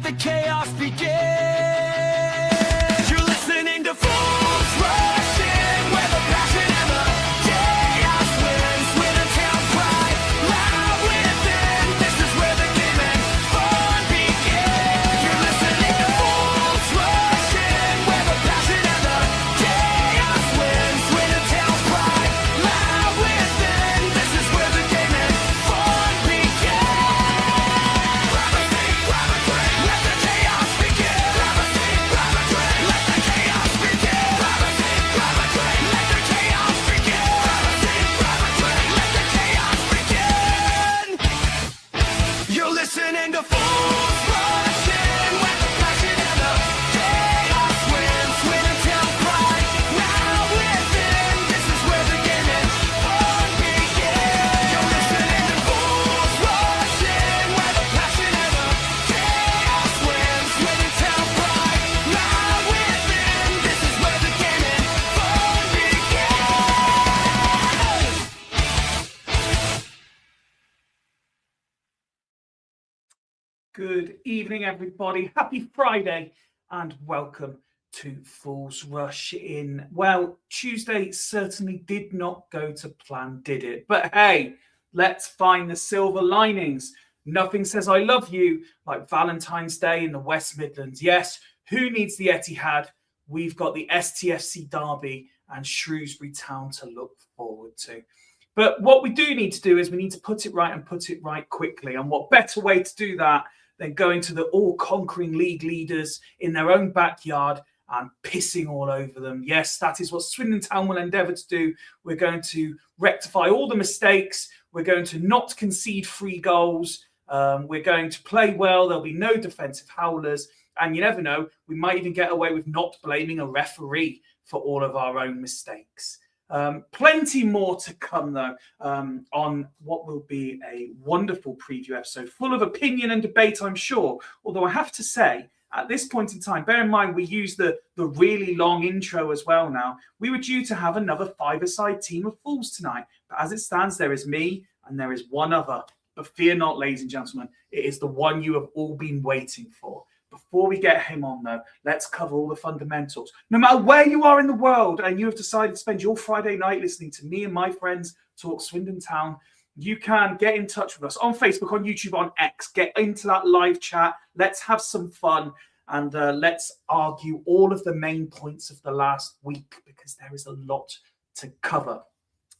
let the chaos begin. You're listening to Fools Rush In, where the passion and the chaos wins. Swindon town pride, loud within. This is where the game and fun begin. You're listening to Fools Rush In, where the passion and the chaos wins. Swindon town pride, loud within. This is where the game and fun begin. Grab a seat, grab a drink, let the chaos begin. Grab a seat, grab a drink, let the chaos begin. Grab a seat, grab a drink, let the chaos begin. Grab a seat, grab a drink, let the chaos begin. You're listening to Fools Rush In, where the passion and the chaos wins. Swindon town pride, now within. This is where the game and fun begin. You're listening to Fools Rush In, where the passion and the chaos wins. Swindon town pride, now within. This is where the game and fun begin. Good evening, everybody. Happy Friday and welcome to Fools Rush In. Well, Tuesday certainly did not go to plan, did it? But hey, let's find the silver linings. Nothing says I love you like Valentine's Day in the West Midlands. Yes, who needs the Etihad? We've got the STFC Derby and Shrewsbury Town to look forward to. But what we do need to do is we need to put it right and put it right quickly. And what better way to do that than going to the all-conquering league leaders in their own backyard and pissing all over them. Yes, that is what Swindon Town will endeavour to do. We're going to rectify all the mistakes. We're going to not concede free goals. We're going to play well. There'll be no defensive howlers. And you never know, we might even get away with not blaming a referee for all of our own mistakes. Plenty more to come, though, on what will be a wonderful preview episode full of opinion and debate, I'm sure. Although I have to say, at this point in time, bear in mind we use the really long intro as well now. We were due to have another five-a-side team of fools tonight. But as it stands, there is me and there is one other. But fear not, ladies and gentlemen, it is the one you have all been waiting for. Before we get him on, though, let's cover all the fundamentals. No matter where you are in the world and you have decided to spend your Friday night listening to me and my friends talk Swindon Town, you can get in touch with us on Facebook, on YouTube, on X. Get into that live chat. Let's have some fun and let's argue all of the main points of the last week because there is a lot to cover.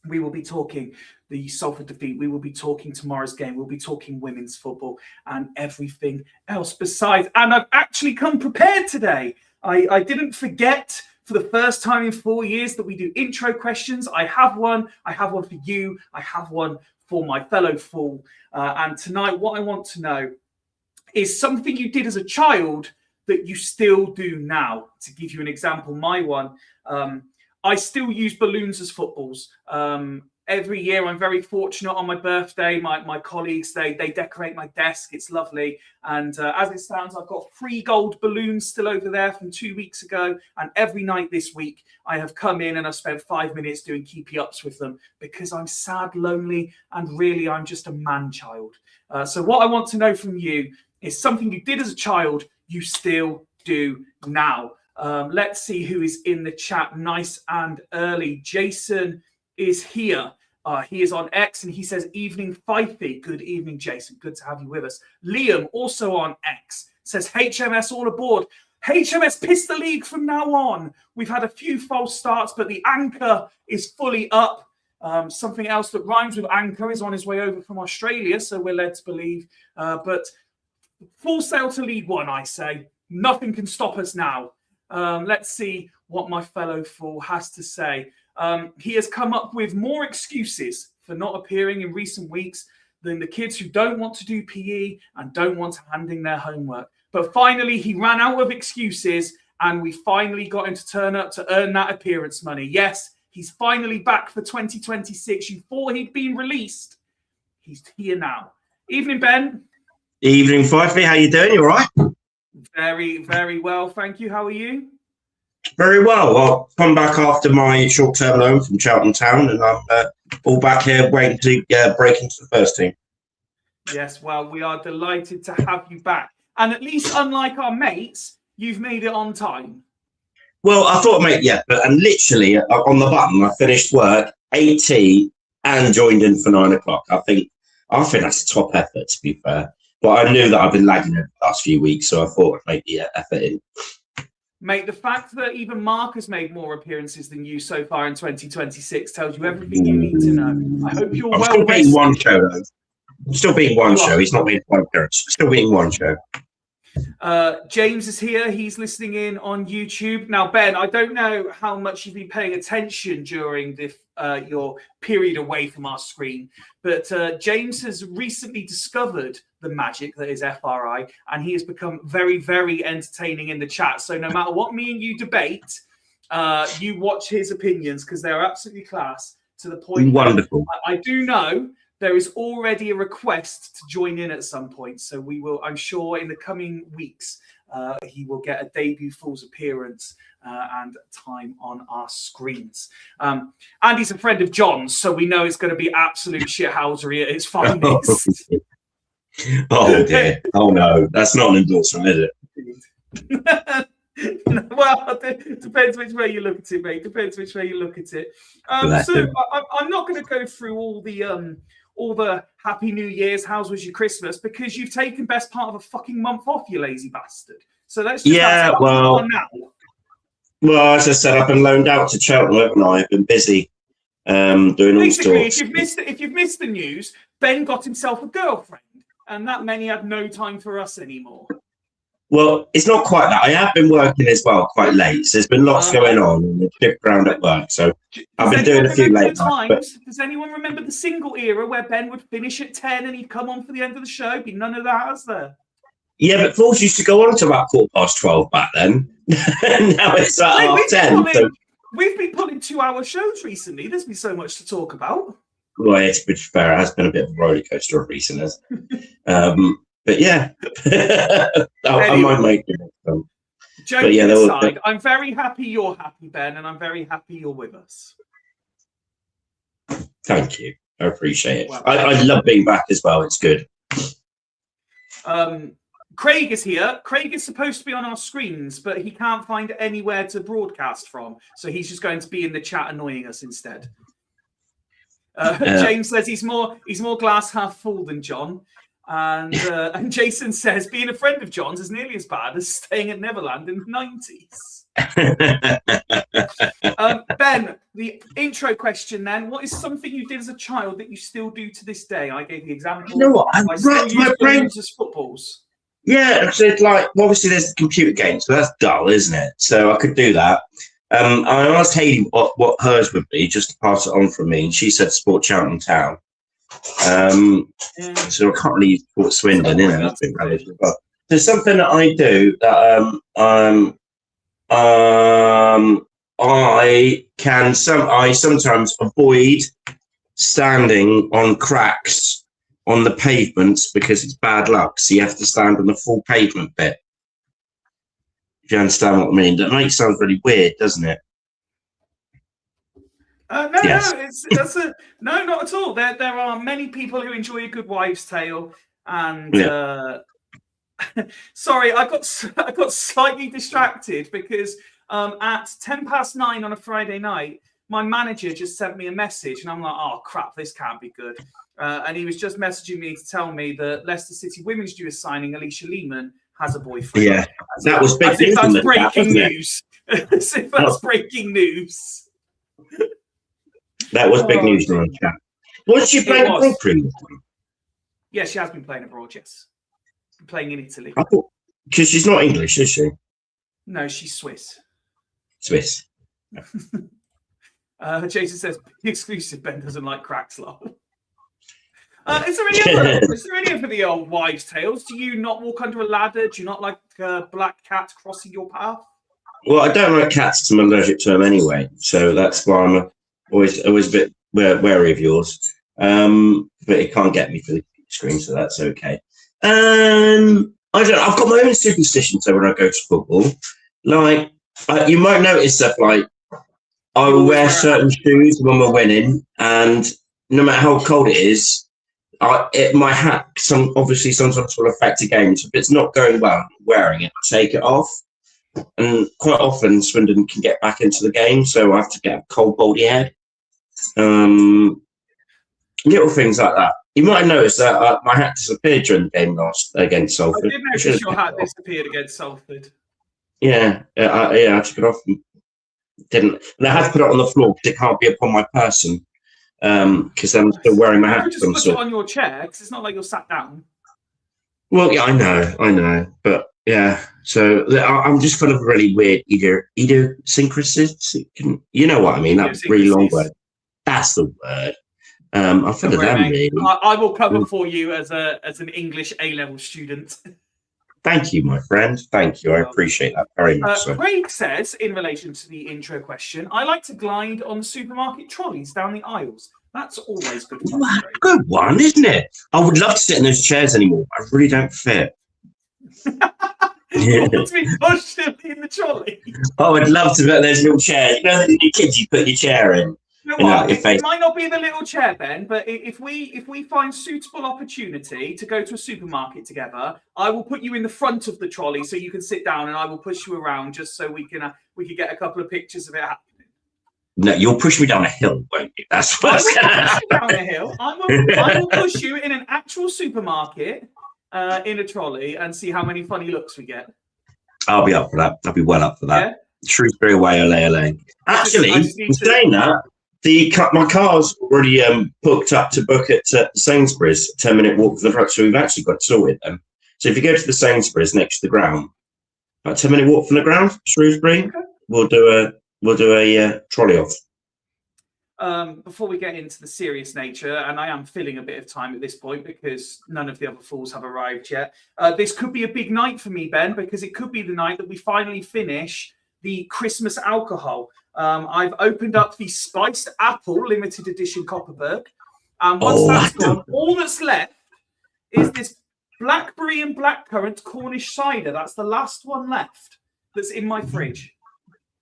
We will be talking the Salford defeat. We will be talking tomorrow's game. We'll be talking women's football and everything else besides. And I've actually come prepared today. I didn't forget for the first time in 4 years that we do intro questions. I have one. I have one for you. I have one for my fellow fool. And tonight, what I want to know is something you did as a child that you still do now. To give you an example, my one, I still use balloons as footballs. Every year, I'm very fortunate on my birthday. My colleagues, they decorate my desk. It's lovely. And as it stands, I've got 3 gold balloons still over there from 2 weeks ago. And every night this week, I have come in and I've spent 5 minutes doing keepy-ups with them because I'm sad, lonely, and really I'm just a man-child. So what I want to know from you is something you did as a child, you still do now. Let's see who is in the chat nice and early. Jason is here. He is on X and he says, evening Fifey. Good evening, Jason. Good to have you with us. Liam, also on X, says, HMS all aboard. HMS piss the league from now on. We've had a few false starts, but the anchor is fully up. Something else that rhymes with anchor is on his way over from Australia, so we're led to believe. But full sail to League One, I say. Nothing can stop us now. Let's see what my fellow fool has to say. He has come up with more excuses for not appearing in recent weeks than the kids who don't want to do PE and don't want to hand in their homework. But finally, he ran out of excuses and we finally got him to turn up to earn that appearance money. Yes, he's finally back for 2026. You thought he'd been released. He's here now. Evening, Ben. Evening, Fifey. How you doing? You all right? Very, very well. Thank you. How are you? Very well. I've come back after my short-term loan from Cheltenham Town, and I'm all back here waiting to break into the first team. Yes, well, we are delighted to have you back. And at least, unlike our mates, you've made it on time. Well, I thought, mate, yeah, but and literally on the button, I finished work 8 and joined in for 9 o'clock. I think that's a top effort, to be fair. But I knew that I've been lagging over the last few weeks, so I thought I'd make the effort in. Mate, the fact that even Mark has made more appearances than you so far in 2026 tells you everything you need to know. I hope you're I'm well still beating rested. one show, though. I'm still beating one show. He's not beating one appearance. Still beating one show. James is here. He's listening in on YouTube. Now, Ben, I don't know how much you've been paying attention during your period away from our screen, but James has recently discovered the magic that is FRI, and he has become very, very entertaining in the chat. So no matter what me and you debate, you watch his opinions because they're absolutely class, to the point. Wonderful. I do know there is already a request to join in at some point. So we will, I'm sure in the coming weeks, he will get a debut Fools appearance and time on our screens. Andy's a friend of John's, so we know it's going to be absolute shithousery at its finest. Oh, dear. Oh, no. That's not an endorsement, is it? Well, it depends which way you look at it, mate. Depends which way you look at it. So I'm not going to go through all the Happy New Year's, how's was your Christmas, because you've taken best part of a fucking month off, you lazy bastard. So let's just now. Well, as I said, I've been loaned out to Cheltenham, haven't I? I've been busy doing Basically, all sorts. if you've missed the news, Ben got himself a girlfriend, and that meant he had no time for us anymore. Well, it's not quite that. I have been working as well quite late. So there's been lots going on in the trip around at work. So I've been doing a few late nights. Does anyone remember the single era where Ben would finish at 10 and he'd come on for the end of the show? Be none of that, has there? Yeah, but Fools used to go on to about 12:15 back then. Now it's at 10. We've been pulling 2-hour shows recently. There's been so much to talk about. Well, it's been fair. It has been a bit of a roller coaster of recent, but yeah, I might make it. Joking aside, I'm very happy you're happy, Ben, and I'm very happy you're with us. Thank you. I appreciate it. I love being back as well. It's good. Craig is here. Craig is supposed to be on our screens, but he can't find anywhere to broadcast from. So he's just going to be in the chat annoying us instead. James says he's more glass half full than John. And Jason says being a friend of John's is nearly as bad as staying at Neverland in the 90s. Ben, the intro question then. What is something you did as a child that you still do to this day? I gave the example. You know what? I racked my brain. As footballs. Yeah, so it's like, obviously there's computer games, so that's dull, isn't it? So I could do that. I asked Hayley what hers would be, just to pass it on from me, and she said Sport Cheltenham Town. So I can't really use Sport Swindon, you know. There's something that I do that I sometimes avoid standing on cracks on the pavements because it's bad luck. So you have to stand on the full pavement bit. If you understand what I mean, that makes sound really weird, doesn't it? No, not at all. There are many people who enjoy a good wives' tale, and sorry, I got slightly distracted because at 9:10 on a Friday night, my manager just sent me a message, and I'm like, oh crap, this can't be good. And he was just messaging me to tell me that Leicester City women's due is signing Alicia Lehman has a boyfriend. Yeah, that was big news. That's breaking news. As if that's breaking news. That was big news in the chat. Wasn't she playing abroad previously? Yeah, she has been playing abroad, yes. Playing in Italy. Because she's not English, is she? No, she's Swiss. Swiss. Jason says, exclusive, Ben doesn't like cracks, lol. Is there any of the old wives' tales? Do you not walk under a ladder? Do you not like black cats crossing your path? Well, I don't like cats because I'm allergic to them anyway. So that's why I'm always a bit wary of yours. But it can't get me for the screen, so that's okay. I've got my own superstitions though when I go to football. Like, you might notice that, like, I will wear certain shoes when we're winning, and no matter how cold it is, my hat obviously sometimes will affect a game. So if it's not going well, wearing it, I take it off. And quite often Swindon can get back into the game, so I have to get a cold baldy head. Little things like that. You might have noticed that my hat disappeared during the game last against Salford. I did notice your hat disappeared against Salford. Yeah, I took it off and didn't. And I had to put it on the floor because it can't be upon my person because I'm still wearing my hat. You just put it on your chair because it's not like you're sat down. Well, yeah, I know, but yeah. So I'm just full of really weird idiosyncrasies. You know what I mean? That really long word. That's the word. I'm full of them. Really. I will cover for you as an English A-level student. Thank you, my friend. Thank you. I appreciate that very much. Craig says, in relation to the intro question, I like to glide on supermarket trolleys down the aisles. That's always good fun. Good one, isn't it? I would love to sit in those chairs anymore. I really don't fit. You want to be pushed in the trolley? I would love to put those little chairs. You know, that your kids, you put your chair in. You know what? It might not be the little chair, Ben, but if we find suitable opportunity to go to a supermarket together, I will put you in the front of the trolley so you can sit down, and I will push you around just so we can get a couple of pictures of it happening. No, you'll push me down a hill, won't you? That's what's going to happen. Down a hill. I will push you in an actual supermarket in a trolley and see how many funny looks we get. I'll be up for that. I'll be well up for that. Yeah? Shrewsbury away, LA. Actually, saying that, my car's already booked up to book at Sainsbury's, 10-minute walk from the front, so we've actually got it sorted then. So if you go to the Sainsbury's next to the ground, about 10-minute walk from the ground, Shrewsbury, okay. We'll do a trolley off. Before we get into the serious nature, and I am filling a bit of time at this point because none of the other fools have arrived yet. This could be a big night for me, Ben, because it could be the night that we finally finish the Christmas alcohol. I've opened up the Spiced Apple limited edition Copperberg. And once that's gone, all that's left is this blackberry and blackcurrant Cornish cider. That's the last one left that's in my fridge.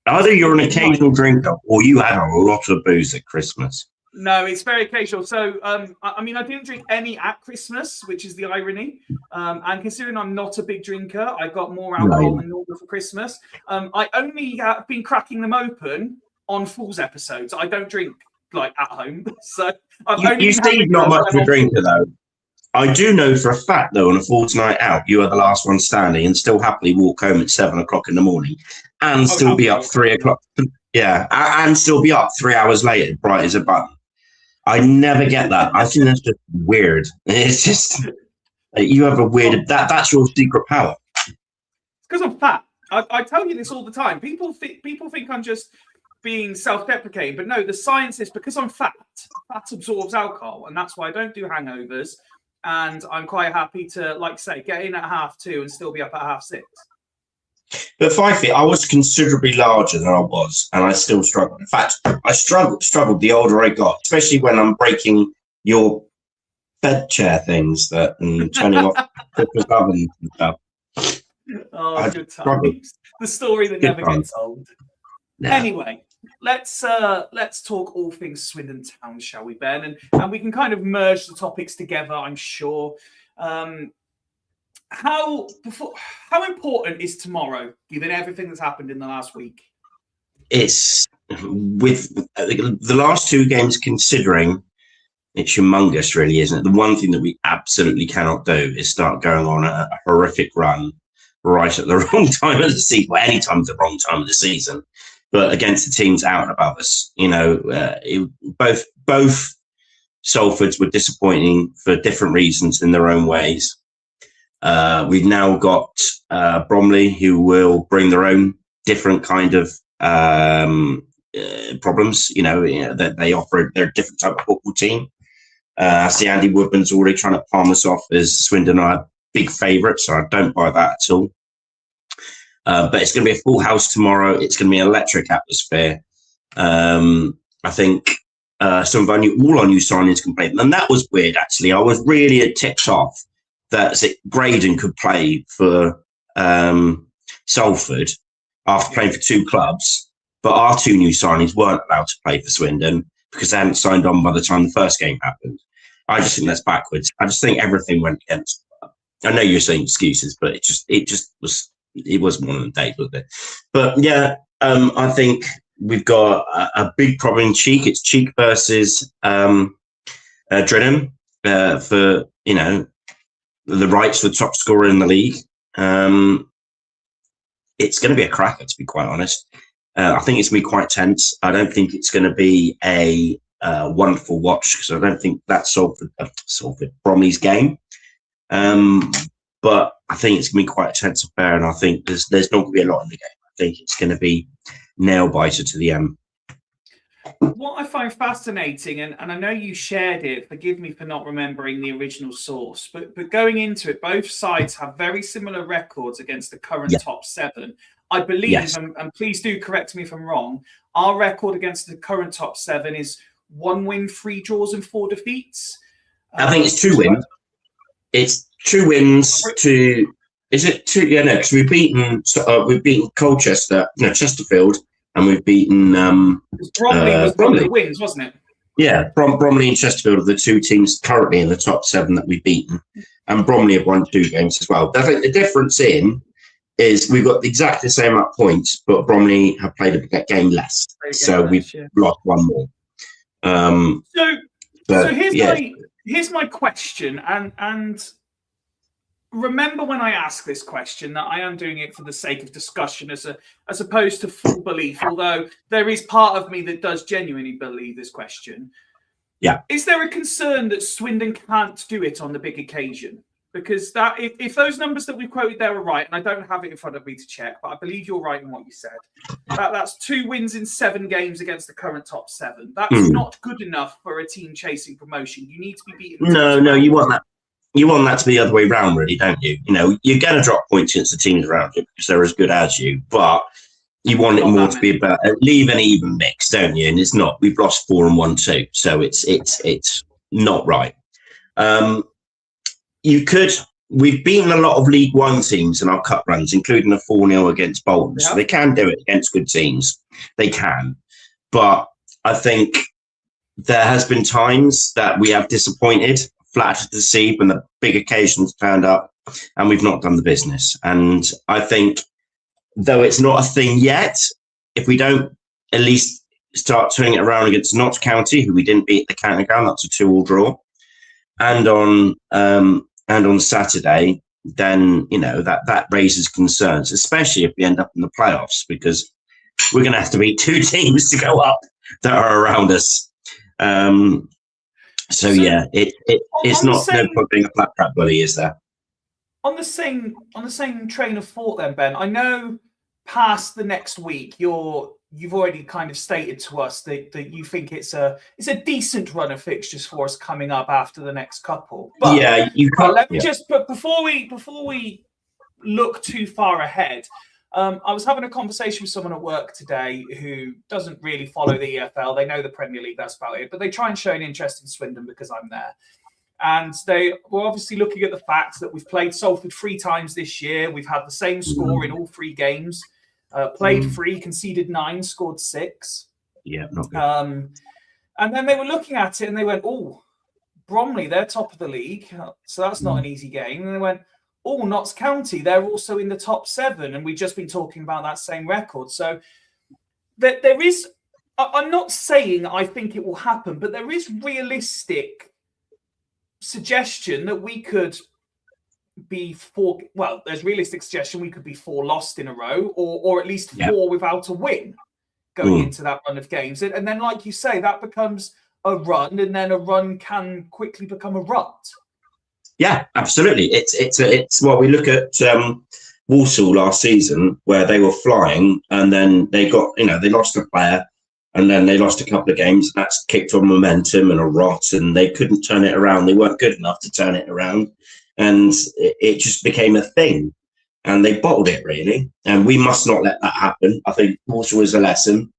Either you're an occasional drinker or you had a lot of booze at Christmas. No, it's very occasional. So, I mean, I didn't drink any at Christmas, which is the irony. And considering I'm not a big drinker, I got more alcohol than normal for Christmas. I only have been cracking them open on Fool's episodes. I don't drink like at home. So you seem not much of a drinker, though. I do know for a fact, though, on a Fool's night out, you are the last one standing and still happily walk home at 7 o'clock in the morning and still be up 3 o'clock. Yeah, and still be up 3 hours later, bright as a button. I never get that. I think that's just weird. It's just you have a weird. That's your secret power. It's because I'm fat. I tell you this all the time. People think I'm just being self-deprecating, but no. The science is because I'm fat. Fat absorbs alcohol, and that's why I don't do hangovers. And I'm quite happy to, like I say, get in at 2:30 and still be up at 6:30. But 5 feet, I was considerably larger than I was, and I still struggled. In fact, I struggled the older I got, especially when I'm breaking your bed chair things and turning off Christmas ovens and stuff. Oh, good times. The story that never gets old. No. Anyway, let's talk all things Swindon Town, shall we, Ben? And we can kind of merge the topics together, I'm sure. How important is tomorrow, given everything that's happened in the last week? It's with the last 2 games considering, it's humongous, really, isn't it? The one thing that we absolutely cannot do is start going on a horrific run right at the wrong time of the season. Well, any time at the wrong time of the season, but against the teams out and above us. You know, both Salfords were disappointing for different reasons in their own ways. We've now got Bromley, who will bring their own different kind of problems. You know that they offer their different type of football team. I see Andy Woodman's already trying to palm us off as Swindon are big favourites, so I don't buy that at all. But it's going to be a full house tomorrow. It's going to be an electric atmosphere. I think all our new signings complete, and that was weird. Actually, I was really ticked off that Graydon could play for Salford after playing for 2 clubs, but our 2 new signings weren't allowed to play for Swindon because they hadn't signed on by the time the first game happened. I just think that's backwards. I just think everything went against. I know you're saying excuses, but it wasn't one of the days, was it? But yeah, I think we've got a big problem in Cheek. It's Cheek versus Drenham for the rights for the top scorer in the league. It's going to be a cracker, to be quite honest. I think it's going to be quite tense. I don't think it's going to be a wonderful watch because I don't think that's solved Bromley's game. But I think it's going to be quite a tense affair, and I think there's not going to be a lot in the game. I think it's going to be nail biter to the end. What I find fascinating, and I know you shared it, forgive me for not remembering the original source, but going into it, both sides have very similar records against the current top 7. I believe, and please do correct me if I'm wrong, our record against the current top 7 is 1 win, 3 draws, and 4 defeats. I think it's 2 wins. It's 2 wins to. Is it 2? Yeah, no, because we've beaten Chesterfield, and we've beaten Bromley was one of the wins, wasn't it? Yeah, Bromley and Chesterfield are the 2 teams currently in the top 7 that we've beaten, and Bromley have won 2 games as well. I think the difference is we've got exactly the same amount of points, but Bromley have played a game less, so we've lost 1 more. So here's my question, and remember when I asked this question that I am doing it for the sake of discussion as opposed to full belief, although there is part of me that does genuinely believe this question. Yeah. Is there a concern that Swindon can't do it on the big occasion? Because that if those numbers that we quoted there are right, and I don't have it in front of me to check, but I believe you're right in what you said. That's 2 wins in 7 games against the current top 7. That's not good enough for a team chasing promotion. You need to be beaten. No, you want that. You want that to be the other way around, really, don't you? You're going to drop points against the teams around you because they're as good as you, but you want it more to be about leave an even mix, don't you? And it's not. We've lost 4 and won 2, so it's not right. We've beaten a lot of League One teams in our cup runs, including a 4-0 against Bolton. Yeah. So they can do it against good teams. They can. But I think there has been times that we have disappointed, flattered to see when the big occasions turned up and we've not done the business. And I think, though it's not a thing yet, if we don't at least start turning it around against Notts County, who we didn't beat at the County Ground, that's a 2-2 draw, and on Saturday, then that raises concerns, especially if we end up in the playoffs, because we're going to have to beat 2 teams to go up that are around us. So yeah, it's not no point being a flat track bully, is there? On the same train of thought, then, Ben, I know past the next week, you've already kind of stated to us that you think it's a decent run of fixtures for us coming up after the next couple. But yeah, you can't. But before we look too far ahead, I was having a conversation with someone at work today who doesn't really follow the EFL. They know the Premier League, that's about it. But they try and show an interest in Swindon because I'm there. And they were obviously looking at the fact that we've played Salford 3 times this year. We've had the same score in all 3 games. Played 3, conceded 9, scored 6. Yeah, not good. And then they were looking at it and they went, "Oh, Bromley, they're top of the league, so that's not an easy game." And they went, "Oh, Notts County, they're also in the top 7, and we've just been talking about that same record." So there is. I'm not saying I think it will happen, but there is realistic suggestion that we could be 4. Well, there's realistic suggestion we could be 4 lost in a row, or at least 4 without a win going into that run of games. And then, like you say, that becomes a run, and then a run can quickly become a rut. Yeah, absolutely. It's well, we look at Walsall last season where they were flying, and then they got they lost a player, and then they lost a couple of games. And that's kicked on momentum and a rot, and they couldn't turn it around. They weren't good enough to turn it around. And it just became a thing, and they bottled it, really. And we must not let that happen. I think Walsall was a lesson.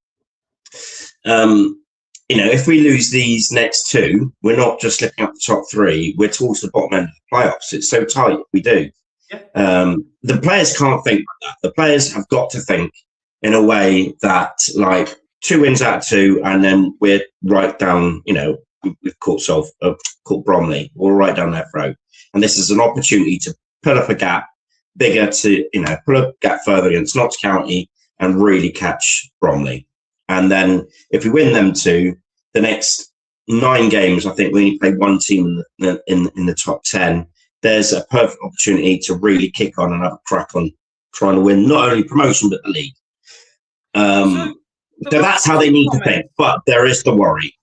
If we lose these next 2, we're not just slipping up the top 3. We're towards the bottom end of the playoffs. It's so tight. We do. Yeah. The players can't think like that. The players have got to think in a way that, like, 2 wins out of 2, and then we're right down, we've caught Bromley all right down their throat, and this is an opportunity to pull up a gap bigger, to pull up a gap further against Notts County and really catch Bromley. And then if we win them two, the next 9 games, I think we only play one team in the top 10. There's a perfect opportunity to really kick on and have a crack on trying to win not only promotion but the league. So that's how they need to think. But there is the worry.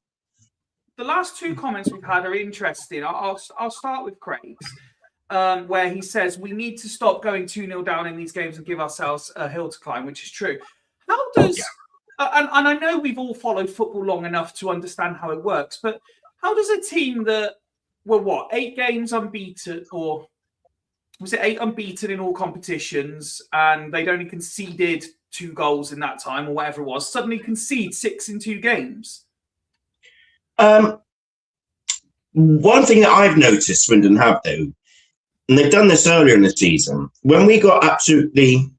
The last 2 comments we've had are interesting. I'll start with Craig's, where he says we need to stop going 2-0 down in these games and give ourselves a hill to climb, which is true. How does and I know we've all followed football long enough to understand how it works, but how does a team that were 8 games unbeaten, or was it 8 unbeaten in all competitions, and they'd only conceded 2 goals in that time or whatever it was, suddenly concede 6 in 2 games? One thing that I've noticed Swindon have, though, and they've done this earlier in the season, when we got absolutely,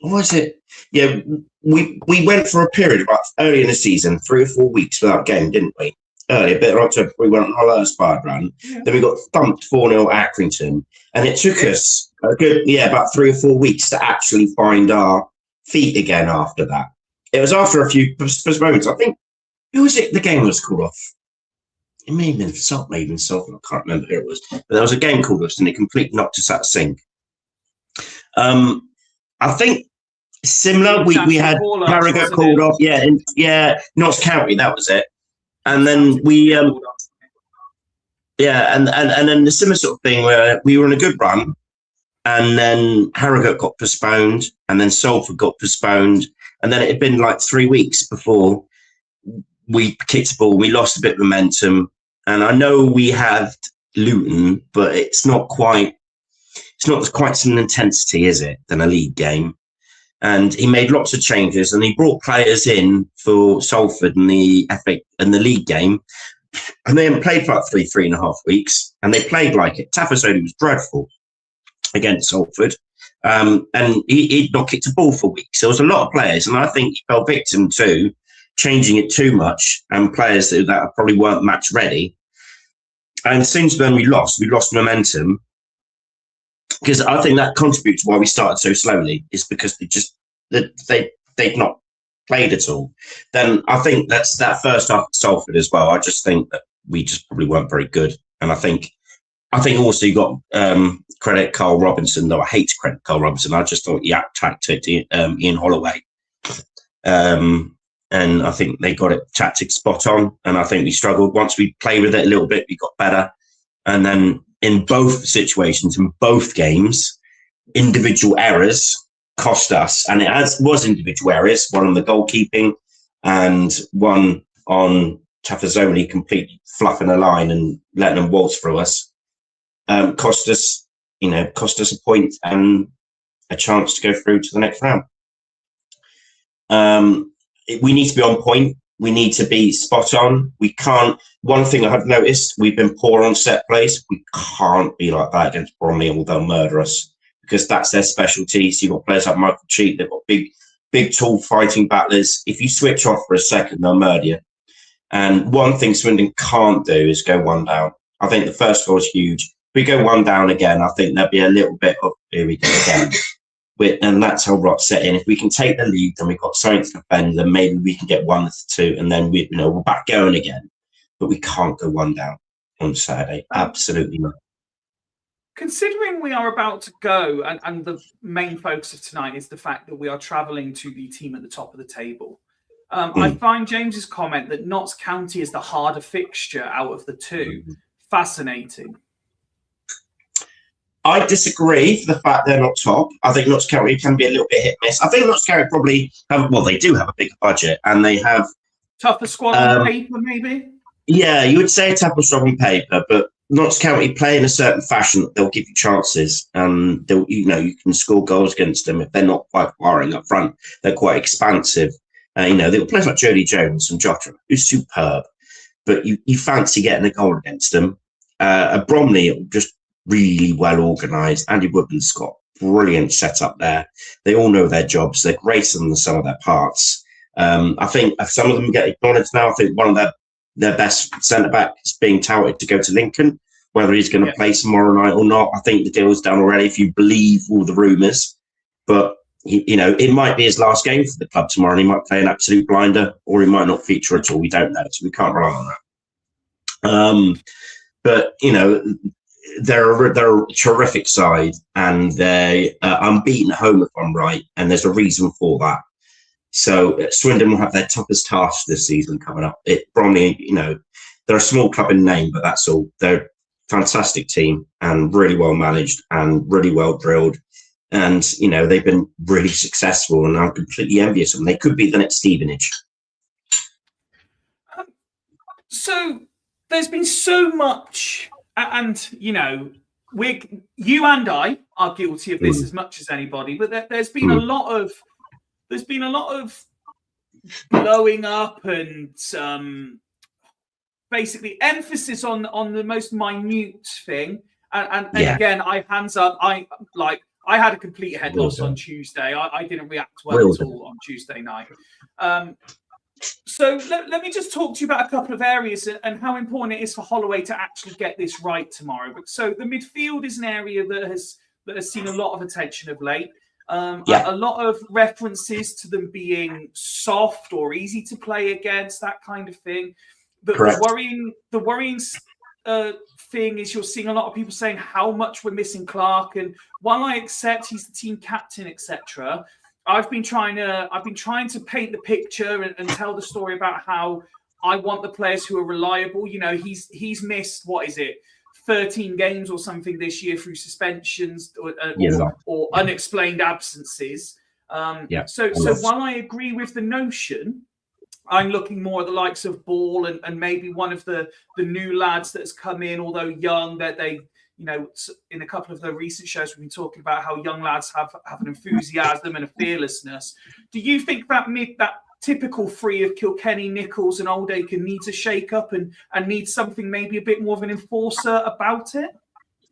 what was it? Yeah, we went for a period about early in the season, 3 or 4 weeks without game, didn't we? Early, a bit of October, we went on our last hard run. Yeah. Then we got thumped 4-0 at Accrington, and it took us a good, about 3 or 4 weeks to actually find our feet again after that. It was after a few moments. I think, who was it the game was called off? It may have been Salford, I can't remember who it was. But there was a game called us and it completely knocked us out of sync. I think similar, we had Harrogate called off. Yeah, Notts County, that was it. And then we, and then the similar sort of thing where we were on a good run, and then Harrogate got postponed, and then Salford got postponed, and then it had been like 3 weeks before we kicked the ball. We lost a bit of momentum, and I know we had Luton, but it's not quite some intensity, is it, than a league game? And he made lots of changes, and he brought players in for Salford in the FA and the league game, and they hadn't played for like 3.5 weeks, and they played like it. Tafazoli was dreadful against Salford, and he'd not kicked a ball for weeks. There was a lot of players, and I think he fell victim to changing it too much, and players that probably weren't match ready. And since then we lost momentum. Because I think that contributes to why we started so slowly, is because they've not played at all. Then I think that's that first half of Salford as well. I just think that we just probably weren't very good, and I think also you got credit Carl Robinson. Though I hate to credit Carl Robinson, I just thought he attacked Ian Holloway, and I think they got it tactic spot on. And I think we struggled. Once we played with it a little bit, we got better, and then. In both situations, in both games, individual errors cost us. And it was individual errors, one on the goalkeeping and one on Tafazoli completely fluffing a line and letting them waltz through us. Cost us a point and a chance to go through to the next round. We need to be on point. We need to be spot on. We can't. One thing I have noticed, we've been poor on set plays. We can't be like that against Bromley, or they'll murder us, because that's their specialty. So you've got players like Michael Cheat. They've got big, tall fighting battlers. If you switch off for a second, they'll murder you. And one thing Swindon can't do is go 1 down. I think the first goal is huge. If we go 1 down again, I think there'll be a little bit of, here we go again. And that's how rot set in. If we can take the lead, then we've got something to defend, then maybe we can get 1-2, and then we're back going again. But we can't go 1 down on Saturday. Absolutely not. Considering we are about to go, and the main focus of tonight is the fact that we are travelling to the team at the top of the table, I find James's comment that Notts County is the harder fixture out of the 2 fascinating. I disagree for the fact they're not top. I think Notts County can be a little bit hit miss. I think Notts County probably they do have a bigger budget, and they have tougher squad on paper, maybe. Yeah, you would say a tougher squad on paper, but Notts County play in a certain fashion. They'll give you chances, and you can score goals against them if they're not quite firing up front. They're quite expansive. They've got players like Jody Jones and Jota, who's superb, but you fancy getting a goal against them. At Bromley, just really well organised. Andy Woodman's got brilliant setup there. They all know their jobs. They're greater than the sum of their parts. I think some of them get acknowledged now. I think one of their their best centre back is being touted to go to Lincoln. Whether he's going to play tomorrow night or not, I think the deal's done already, if you believe all the rumours. But it might be his last game for the club tomorrow, and he might play an absolute blinder, or he might not feature at all. We don't know, so we can't rely on that. But they're a terrific side, and they unbeaten at home, if I'm right, and there's a reason for that. So Swindon will have their toughest task this season coming up. Bromley, they're a small club in name, but that's all. They're a fantastic team and really well managed and really well drilled. And, they've been really successful, and I'm completely envious of them. They could be the next Stevenage. So there's been so much, and, you and I are guilty of this as much as anybody, but there's been a lot of blowing up and basically emphasis on the most minute thing. And again, hands up, I had a complete head loss on Tuesday. I didn't react well at all on Tuesday night. So let me just talk to you about a couple of areas and how important it is for Holloway to actually get this right tomorrow. So the midfield is an area that has seen a lot of attention of late. A lot of references to them being soft or easy to play against, that kind of thing. But the worrying thing is you're seeing a lot of people saying how much we're missing Clark. And while I accept he's the team captain, etc., I've been trying to paint the picture and tell the story about how I want the players who are reliable. He's missed 13 games or something this year through suspensions or unexplained absences. So while I agree with the notion, I'm looking more at the likes of Ball and maybe one of the new lads that's come in, although young, that they, in a couple of the recent shows, we've been talking about how young lads have an enthusiasm and a fearlessness. Do you think that typical three of Kilkenny, Nichols and Oldacre needs a shake-up and needs something maybe a bit more of an enforcer about it?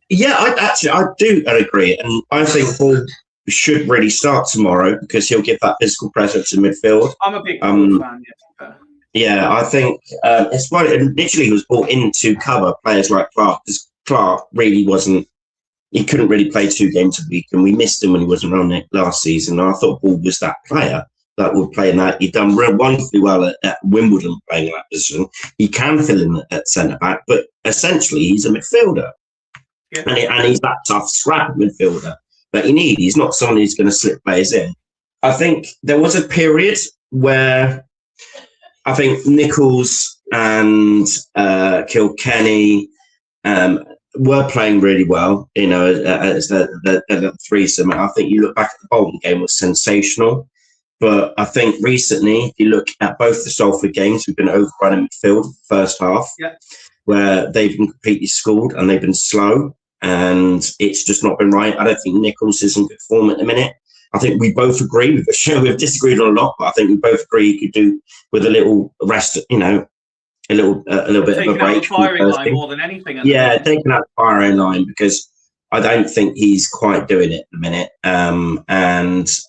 Yeah, I do agree. And I think Ball should really start tomorrow because he'll give that physical presence in midfield. I'm a big Ball fan, Yeah, I think it's why initially he was brought in to cover players like Clark, because Clark really he couldn't really play 2 games a week, and we missed him when he wasn't on it last season. And I thought Ball was that player that would play in that. He'd done wonderfully well at Wimbledon playing in that position. He can fill in at centre-back, but essentially he's a midfielder. Yeah. And he's that tough, scrap midfielder that you need. He's not someone who's going to slip players in. I think there was a period where I think Nichols and Kilkenny were playing really well, as the threesome. I think you look back at the Bolton game, was sensational. But I think recently, if you look at both the Salford games, we've been overrun in midfield first half, where they've been completely schooled and they've been slow, and it's just not been right. I don't think Nichols is in good form at the minute. I think we both agree with the show. We've disagreed on a lot, but I think we both agree you could do with a little rest, a little bit of a break. Taking out the firing line more than anything. Taking out the firing line, because I don't think he's quite doing it at the minute.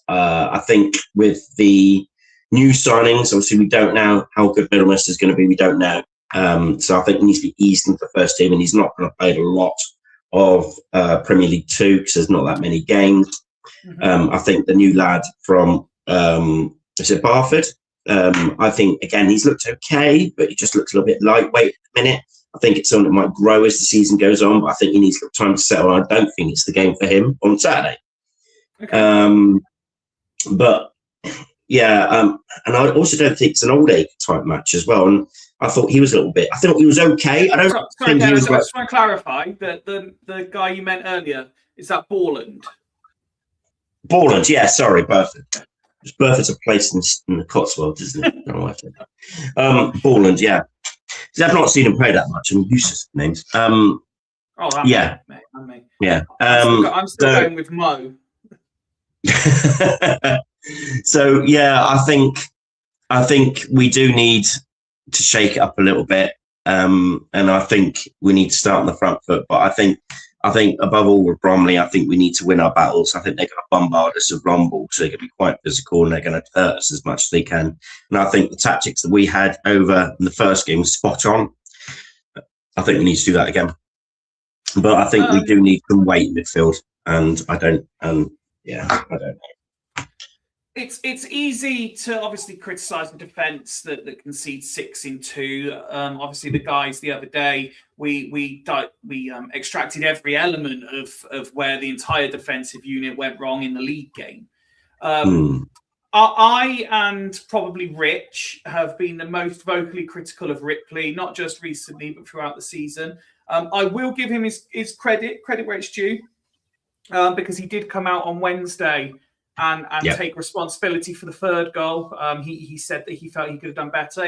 I think with the new signings, obviously we don't know how good Middlemiss is going to be. We don't know. So I think he needs to be eased into the first team, and he's not going to play a lot of Premier League 2 because there's not that many games. I think the new lad from, is it Barford? I think, again, he's looked okay, but he just looks a little bit lightweight at the minute. I think it's something that might grow as the season goes on, but I think he needs time to settle. I don't think it's the game for him on Saturday. Okay. And I also don't think it's an Oldacre type match as well. And I thought he was a little bit. I thought he was okay. I just want to clarify that the guy you meant earlier, is that Borland? Borland, yeah. Sorry, Burford. Burford's a place in the Cotswolds, isn't it? Borland, yeah. I've not seen him play that much. I'm used to names. Yeah. Yeah. I'm still going with Mo. So yeah, I think we do need to shake it up a little bit, and I think we need to start on the front foot. But I think I think above all with Bromley, I think we need to win our battles. I think they're going to bombard us with long balls, so they're going to be quite physical and they're going to hurt us as much as they can. And I think the tactics that we had over in the first game was spot on. I think we need to do that again. But I think we do need some weight in midfield, and I don't know. It's easy to obviously criticise the defence that concedes 6 in 2. Obviously, the guys the other day, we extracted every element of where the entire defensive unit went wrong in the league game. I and probably Rich have been the most vocally critical of Ripley, not just recently, but throughout the season. I will give him his credit where it's due, because he did come out on Wednesday and take responsibility for the third goal. He said that he felt he could have done better.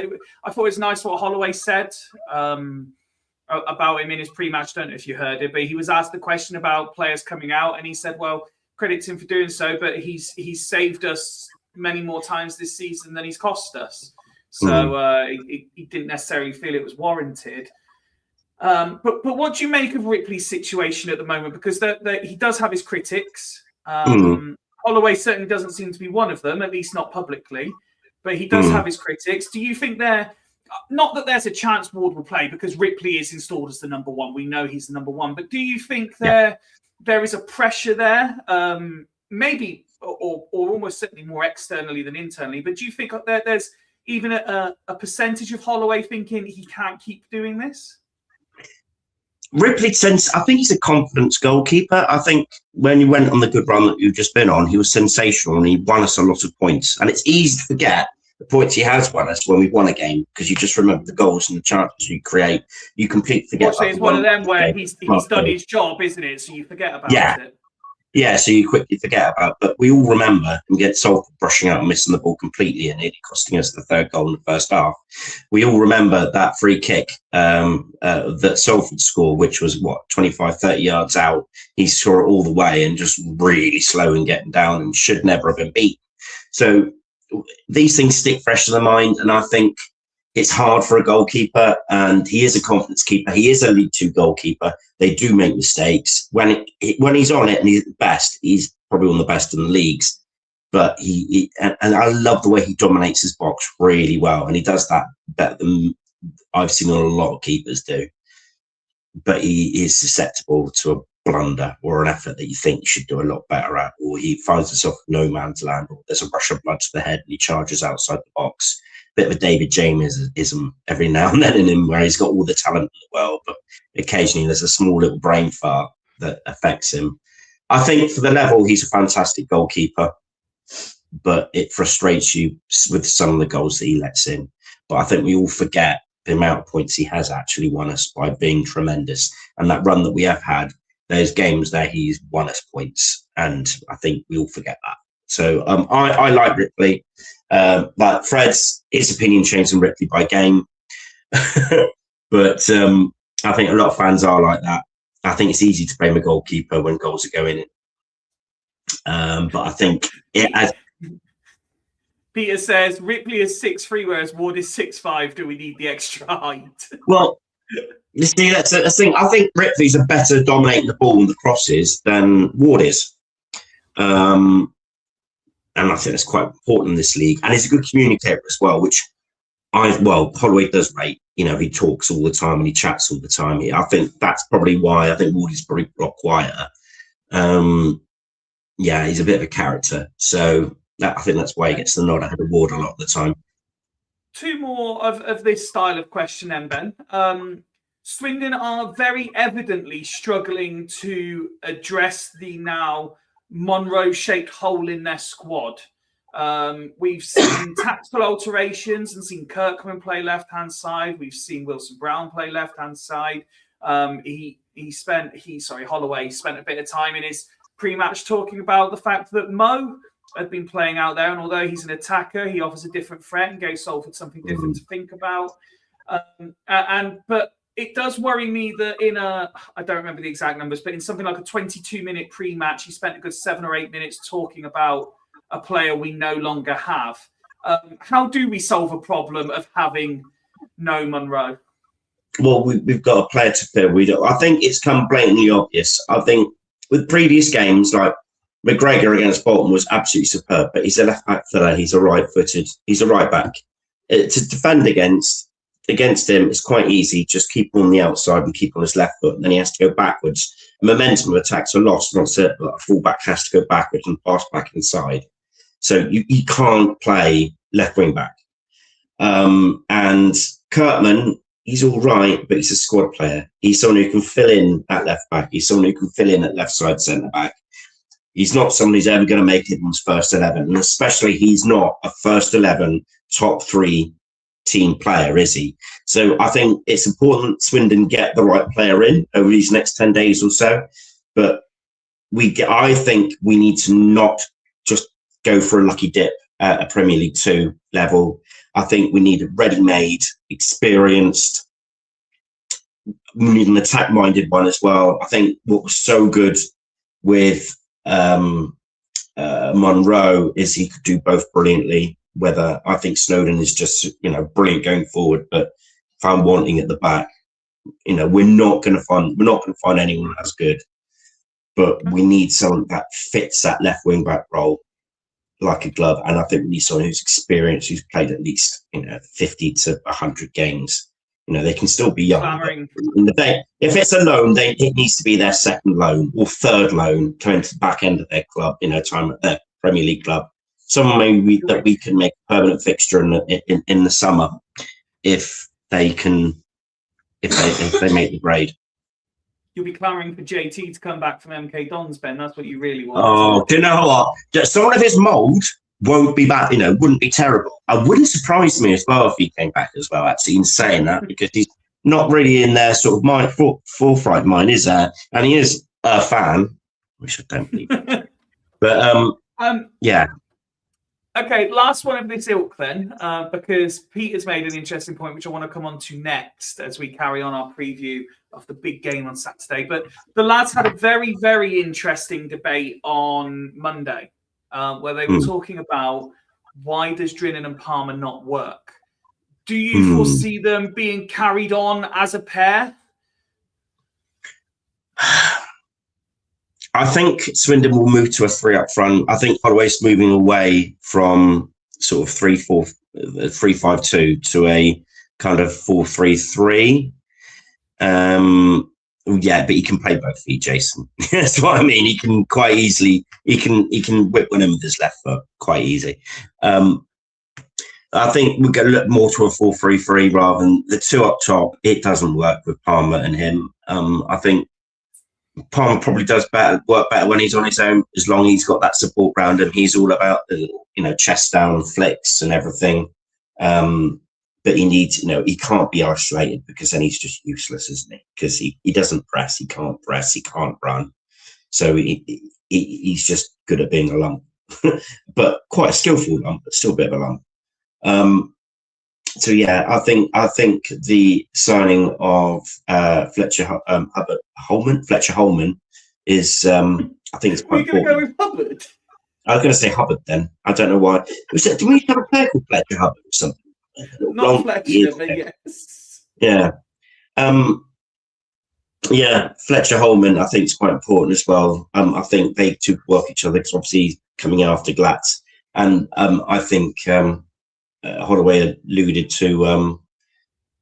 I thought it was nice what Holloway said about him in his pre-match. I don't know if you heard it, but he was asked the question about players coming out, and he said, well, credit to him for doing so, but he's saved us many more times this season than he's cost us. So he didn't necessarily feel it was warranted. But what do you make of Ripley's situation at the moment? Because he does have his critics. Holloway certainly doesn't seem to be one of them, at least not publicly. But he does have his critics. Do you think not that there's a chance Ward will play, because Ripley is installed as the number one. We know he's the number one. But do you think there is a pressure there? Maybe, or almost certainly more externally than internally. But do you think there's even a percentage of Holloway thinking he can't keep doing this? Ripley I think he's a confidence goalkeeper. I think when he went on the good run that you've just been on, he was sensational and he won us a lot of points. And it's easy to forget the points he has won us when we've won a game, because you just remember the goals and the chances you create. You completely forget. It's one of them where he's done his job, isn't it? So you forget about it. Yeah, so you quickly forget about it. But we all remember him get Salford brushing out and missing the ball completely and nearly costing us the third goal in the first half. We all remember that free kick that Salford scored, which was, 25, 30 yards out. He saw it all the way and just really slow and getting down and should never have been beat. So these things stick fresh in the mind, and I think it's hard for a goalkeeper, and he is a confidence keeper. He is a League Two goalkeeper. They do make mistakes. When he's on it and he's at the best, he's probably one of the best in the leagues. But and I love the way he dominates his box really well, and he does that better than I've seen a lot of keepers do. But he is susceptible to a blunder or an effort that you think you should do a lot better at, or he finds himself in no man's land, or there's a rush of blood to the head and he charges outside the box. Bit of a David James-ism every now and then in him, where he's got all the talent in the world, but occasionally there's a small little brain fart that affects him. I think for the level, he's a fantastic goalkeeper, but it frustrates you with some of the goals that he lets in. But I think we all forget the amount of points he has actually won us by being tremendous. And that run that we have had, there's games there he's won us points, and I think we all forget that. So I like Ripley. Like Fred's, his opinion changed on Ripley by game. But I think a lot of fans are like that. I think it's easy to blame a goalkeeper when goals are going in. But I think it has. Peter says Ripley is 6'3", whereas Ward is 6'5". Do we need the extra height? Well, you see, that's the thing. I think Ripley's a better dominating the ball and the crosses than Ward is. And I think that's quite important in this league. And he's a good communicator as well, which Holloway does rate. You know, he talks all the time and he chats all the time. I think that's probably why I think Wardy's probably a lot quieter. He's a bit of a character. So I think that's why he gets the nod ahead of Ward a lot of the time. Two more of this style of question then, Ben. Swindon are very evidently struggling to address the now Monroe-shaped hole in their squad. We've seen tactical alterations and seen Kirkman play left-hand side. We've seen Wilson Brown play left-hand side. Holloway spent a bit of time in his pre-match talking about the fact that Mo had been playing out there, and although he's an attacker, he offers a different threat and gave Salford something different to think about. But it does worry me that I don't remember the exact numbers, but in something like a 22-minute pre-match, he spent a good 7 or 8 minutes talking about a player we no longer have. How do we solve a problem of having no Monroe? well, we've got a player to fill. I think it's come blatantly obvious. I think with previous games, like McGregor against Bolton was absolutely superb, but he's a left back filler. He's a right-footed. He's a right back. To defend against him, it's quite easy. Just keep him on the outside and keep on his left foot. And then he has to go backwards. Momentum of attacks are lost once a fullback has to go backwards and pass back inside. So you can't play left wing back. And Kurtman, he's all right, but he's a squad player. He's someone who can fill in at left back. He's someone who can fill in at left side centre back. He's not someone who's ever going to make it in his first 11, and especially he's not a first 11 top 3 team player, is he? So I think it's important Swindon get the right player in over these next 10 days or so. But I think we need to not just go for a lucky dip at a Premier League 2 level. I think we need a ready-made, experienced, we need an attack-minded one as well. I think what was so good with Monroe is he could do both brilliantly. Whether I think Snowden is just brilliant going forward, but if I'm wanting at the back, we're not going to find anyone as good. But we need someone that fits that left wing back role like a glove, and I think we need someone who's experienced, who's played at least 50 to 100 games. They can still be young. If it's a loan, it needs to be their second loan or third loan coming to the back end of their club, time at their Premier League club. Someone maybe that we can make a permanent fixture in the summer if they make the grade. You'll be clamouring for JT to come back from MK Dons, Ben. That's what you really want. Oh, do you know what? Someone of his mould won't be back. Wouldn't be terrible. I wouldn't surprise me as well if he came back as well. Actually, in saying that, because he's not really in their sort of mind, forefront mind, is there? And he is a fan, which I don't believe. But yeah. Okay, last one of this ilk then, because Peter's made an interesting point, which I want to come on to next as we carry on our preview of the big game on Saturday. But the lads had a very, very interesting debate on Monday, where they were talking about why does Drinnan and Palmer not work? Do you foresee them being carried on as a pair? I think Swindon will move to a 3 up front. I think Holloway's moving away from sort of 3-5-2 to a kind of 4-3-3. Yeah, but he can play both feet, Jason. That's what I mean. He can quite easily. He can whip one in with his left foot quite easy. I think we're going to look more to a 4-3-3 rather than the 2 up top. It doesn't work with Palmer and him. I think Palmer probably does work better when he's on his own, as long as he's got that support around him. He's all about the chest down flicks and everything. But he needs, he can't be isolated because then he's just useless, isn't he? Because he doesn't press, he can't run. So he's just good at being a lump, but quite a skillful lump, but still a bit of a lump. So yeah, I think the signing of Fletcher Holman is I think it's quite important. Are you going to go with Hubbard? I was going to say Hubbard then. I don't know why. Do we have a player called Fletcher Hubbard or something? Not Fletcher, but yes. Yeah. Yeah, Fletcher Holman I think is quite important as well. I think they two work each other because obviously he's coming after Glatz. And I think Holloway alluded to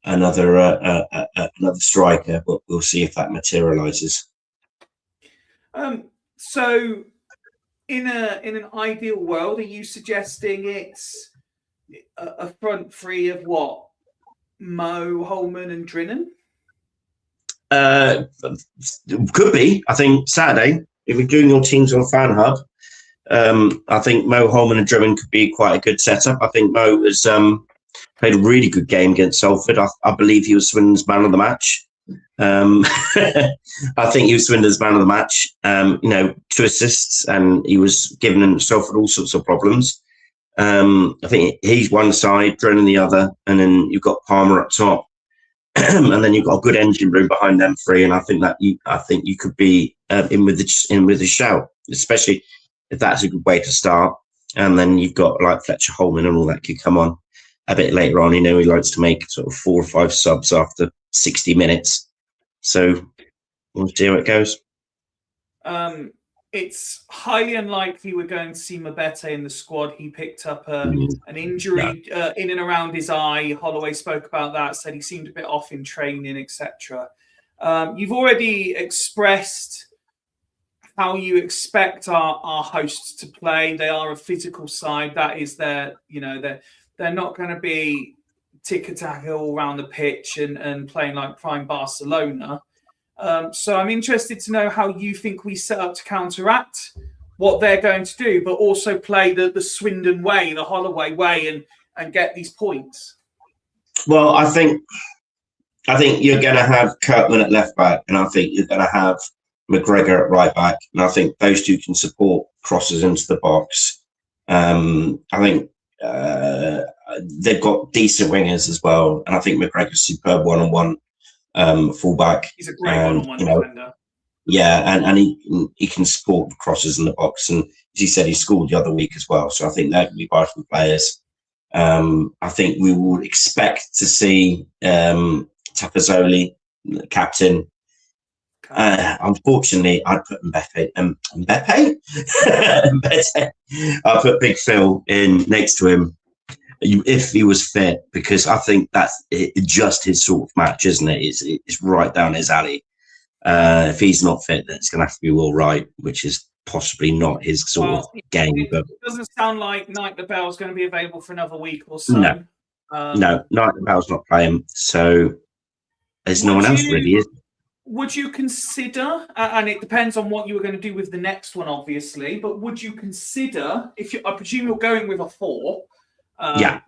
another striker, but we'll see if that materialises. So, in an ideal world, are you suggesting it's a front three of what? Mo, Holman, and Drinnan? Could be. I think Saturday, if you're doing your teams on Fan Hub, I think Mo, Holman, and Drinnan could be quite a good setup. I think Mo has played a really good game against Salford. I believe he was Swindon's man of the match. I think he was Swindon's man of the match. 2 assists, and he was giving Salford all sorts of problems. I think he's one side, Drennan the other, and then you've got Palmer up top, and then you've got a good engine room behind them 3. And I think you could be in with the shout, especially if that's a good way to start. And then you've got like Fletcher Holman and all that could come on a bit later on. He likes to make sort of 4 or 5 subs after 60 minutes. So we'll see how it goes. It's highly unlikely we're going to see Mabete in the squad. He picked up an injury in and around his eye. Holloway spoke about that, said he seemed a bit off in training, etc. You've already expressed how you expect our hosts to play. They are a physical side. That is they're not going to be tick-a-tack all around the pitch and playing like prime Barcelona. So I'm interested to know how you think we set up to counteract what they're going to do, but also play the Swindon way, the Holloway way, and get these points. Well, I think you're going to have Kirkman at left back, and I think you're going to have McGregor at right back, and I think those two can support crosses into the box. I think they've got decent wingers as well, and I think McGregor's superb one-on-one fullback. He's a great one-on-one defender. Yeah, and he can support crosses in the box, and as you said, he scored the other week as well. So I think they're going to be vital players. I think we would expect to see Tapazzoli, the captain. Unfortunately, I'd put Mbappe. I'll put Big Phil in next to him if he was fit, because I think that's just his sort of match, isn't it? It's right down his alley. If he's not fit, then it's going to have to be Will Wright, which is possibly not his sort of game. But it doesn't sound like Knight the Bell is going to be available for another week or so. No, Knight the Bell's not playing, so there's no one else really, is. Would you consider, and it depends on what you were going to do with the next one, obviously, but would you consider, I presume you're going with a 4,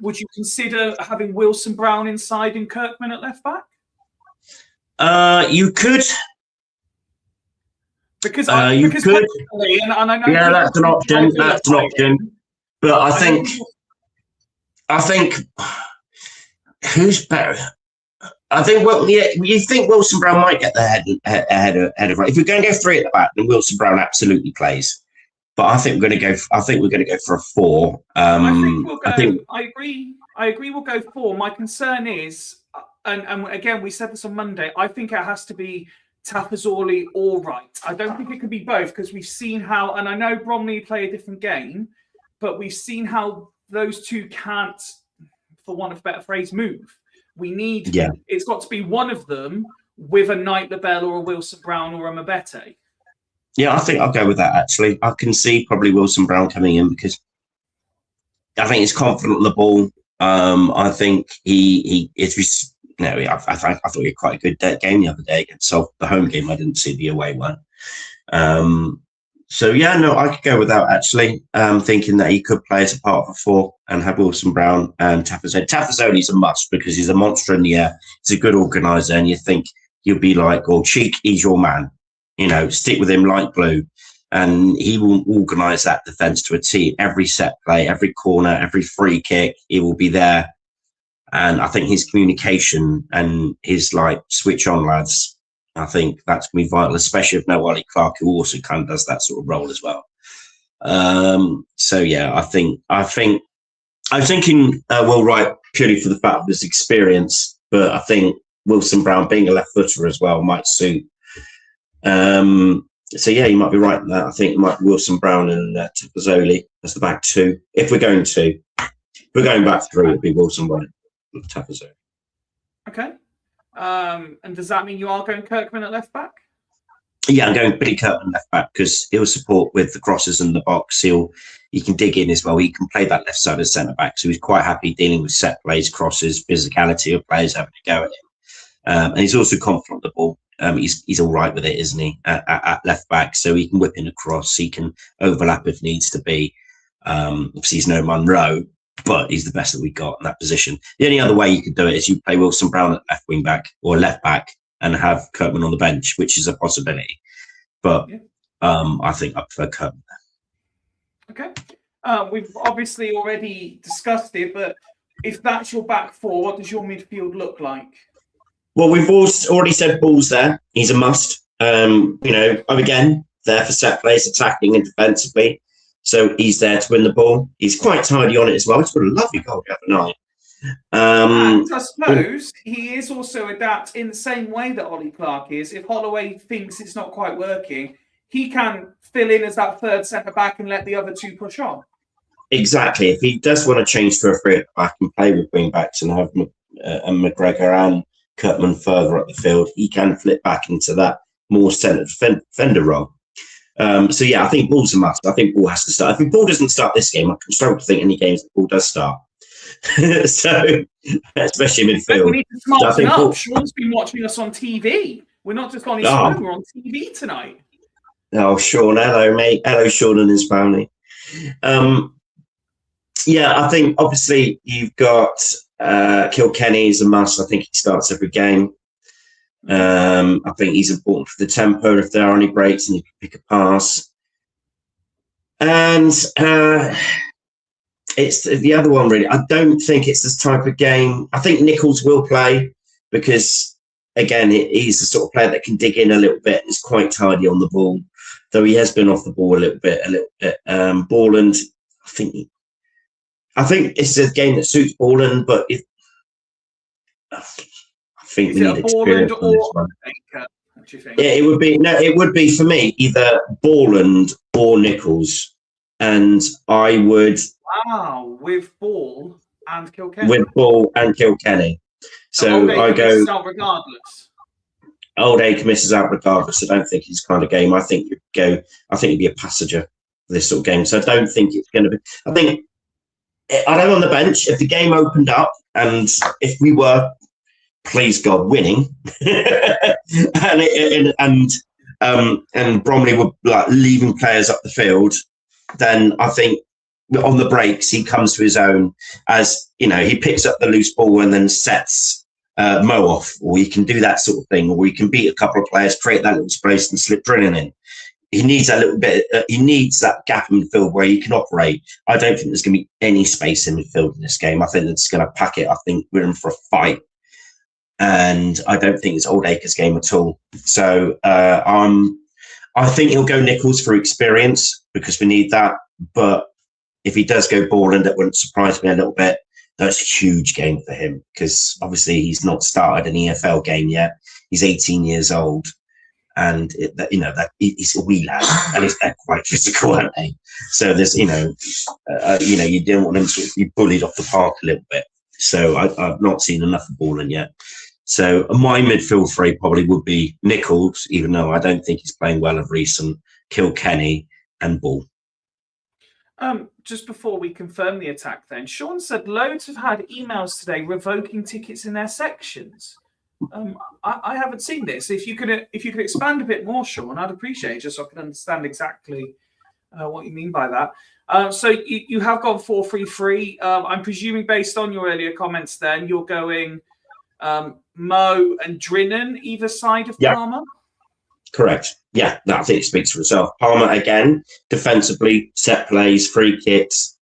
would you consider having Wilson Brown inside and Kirkman at left back? You could. Because could. and I know that's an option. That's an option. But I think who's better? I think you think Wilson Brown might get the ahead of right. If we're going to go 3 at the back, then Wilson Brown absolutely plays. But I think we're going to go for a 4. I agree. We'll go 4. My concern is, and again, we said this on Monday. I think it has to be Tapazzoli or Wright. I don't think it could be both, because we've seen how, and I know Bromley play a different game, but we've seen how those two can't, for want of a better phrase, move. We need, it's got to be one of them with a Knight Labelle or a Wilson Brown or a Mabete. Yeah, I think I'll go with that, actually. I can see probably Wilson Brown coming in because I think he's confident on the ball. I think I thought he had quite a good game the other day against the home game. I didn't see the away one. I could go with that, actually. Thinking that he could play as a part of a 4 and have Wilson Brown and Tapazzoli. Tapazzoli's a must because he's a monster in the air. He's a good organiser, and you think he'll be like, Cheek, he's your man. Stick with him like glue. And he will organise that defence to a T. Every set play, every corner, every free kick, he will be there. And I think his communication and his switch on, lads, I think that's going to be vital, especially if Noelle Clark, who also kind of does that sort of role as well. I'm thinking Will Wright purely for the fact of his experience, but I think Wilson Brown being a left footer as well might suit. You might be right in that. I think it might be Wilson Brown and Tapazzoli as the back 2. If we're going back 3, it'd be Wilson Brown and Tapazzoli. Okay. And does that mean you are going Kirkman at left back? Yeah, I'm going Billy Kirkman left back because he'll support with the crosses in the box. He can dig in as well. He can play that left side as centre back, so he's quite happy dealing with set plays, crosses, physicality of players having to go at him. And he's also confident on the ball. He's all right with it, isn't he? At left back, so he can whip in across. He can overlap if needs to be. Obviously, he's no Monroe, but he's the best that we got in that position. The only other way you could do it is you play Wilson Brown at left wing back or left back and have Kirkman on the bench, which is a possibility. But I think I prefer Kirkman. Okay. We've obviously already discussed it, but if that's your back 4, what does your midfield look like? Well, we've already said Ball's there. He's a must. Again, there for set plays, attacking and defensively. So he's there to win the ball. He's quite tidy on it as well. He's got a lovely goal the other night. And I suppose he is also adapt in the same way that Ollie Clark is. If Holloway thinks it's not quite working, he can fill in as that third centre back and let the other two push on. Exactly. If he does want to change to a three back and play with wing backs and have McGregor and Kurtman further up the field, he can flip back into that more centre defender role. So yeah, I think Ball's a must. I think Ball has to start. If Ball doesn't start this game, I can struggle to think any games that Ball does start. So especially midfield. We need to smarten so up. Ball... Sean's been watching us on TV. We're not just on his phone, we're on TV tonight. Oh, Sean, hello, mate. Hello, Sean and his family. Yeah, I think obviously you've got Kilkenny is a must. I think he starts every game. I think he's important for the tempo if there are any breaks and you can pick a pass. And it's the other one, really. I don't think it's this type of game. I think Nichols will play because, again, he's the sort of player that can dig in a little bit and is quite tidy on the ball, though he has been off the ball a little bit. Borland, I think it's a game that suits Borland, but I think we need experience on this one. What do you think? Yeah, it would be for me either Borland or Nichols, and I would with Ball and Kilkenny. With Ball and Kilkenny. So I go regardless. Oldacre misses out regardless. I don't think it's kind of game. I think it'd be a passenger for this sort of game. So I don't think it's going to be. I know on the bench, if the game opened up and if we were, please God, winning, and Bromley were like leaving players up the field, then I think on the breaks he comes to his own. As you know, he picks up the loose ball and then sets Mo off, or he can do that sort of thing, or he can beat a couple of players, create that little space, and slip drilling in. He needs that little bit. He needs that gap in midfield where he can operate. I don't think there's going to be any space in midfield in this game. I think it's going to pack it. I think we're in for a fight, and I don't think it's Oldacre's game at all. So I think he'll go Nichols for experience because we need that. But if he does go Borland, that wouldn't surprise me a little bit. That's a huge game for him because obviously he's not started an EFL game yet. He's 18 years old. And he's a wee lad, and they're quite physical, aren't they? So there's, you don't want him to be bullied off the park a little bit. So I've not seen enough of Borland yet. So my midfield three probably would be Nichols, even though I don't think he's playing well of recent, Kilkenny, and Ball. Just before we confirm the attack, then Sean said loads have had emails today revoking tickets in their sections. I haven't seen this. If you could expand a bit more, Sean, I'd appreciate it, just so I can understand exactly what you mean by that. So you have gone 4-3-3. I'm presuming based on your earlier comments, then you're going Mo and Drinan either side of Palmer. Correct. Yeah, I think it speaks for itself. Palmer again, defensively, set plays, free kicks.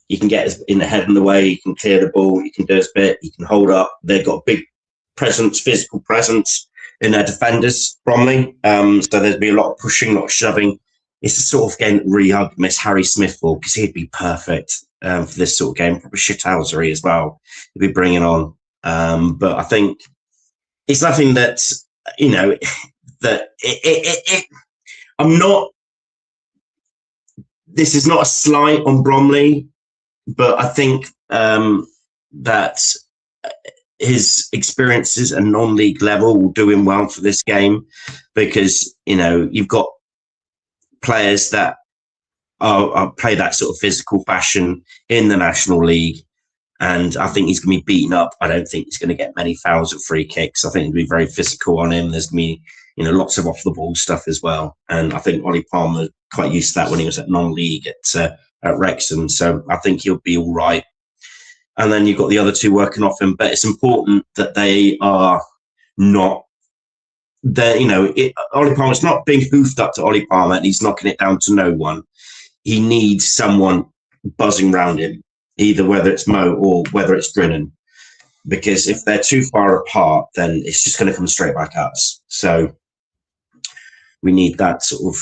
You can get in the head and the way. You can clear the ball. You can do his bit. You can hold up. They've got big physical presence in their defenders, Bromley. So there'd be a lot of pushing, a lot of shoving. It's the sort of game that really I'd miss Harry Smith for because he'd be perfect for this sort of game. Probably shithousery as well. He'd be bringing on. But I think it's nothing that, I'm not. This is not a slight on Bromley, but I think that his experiences at non-league level will do him well for this game because, you've got players that are play that sort of physical fashion in the National League. And I think he's going to be beaten up. I don't think he's going to get many fouls or free kicks. I think it'll be very physical on him. There's going to be, lots of off-the-ball stuff as well. And I think Ollie Palmer quite used to that when he was at non-league at Wrexham. So I think he'll be all right. And then you've got the other two working off him. But it's important that they are not there. Ollie Palmer's not being hoofed up to Ollie Palmer and he's knocking it down to no one. He needs someone buzzing around him, either whether it's Mo or whether it's Drinan. Because if they're too far apart, then it's just going to come straight back at us. So we need that sort of,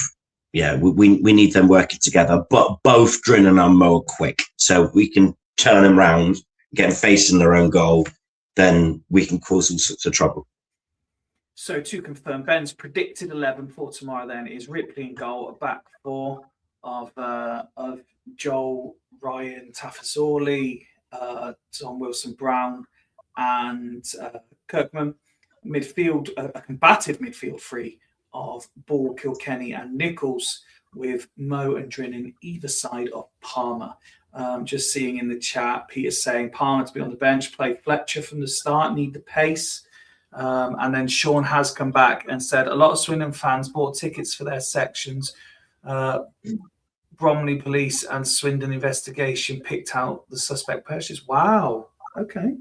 we need them working together. But both Drinan and Mo are quick. So we can turn them round getting faced in their own goal, then we can cause all sorts of trouble. So to confirm, Ben's predicted 11 for tomorrow then is Ripley in goal, a back four of Joel, Ryan, Tafazorley, Tom Wilson-Brown, and Kirkman. Midfield, a combative midfield three of Ball, Kilkenny, and Nichols, with Mo and Drinnan either side of Palmer. Just seeing in the chat, Peter saying Palmer to be on the bench, play Fletcher from the start, need the pace. And then Sean has come back and said a lot of Swindon fans bought tickets for their sections. Bromley police and Swindon investigation picked out the suspect purchase. Wow. Okay.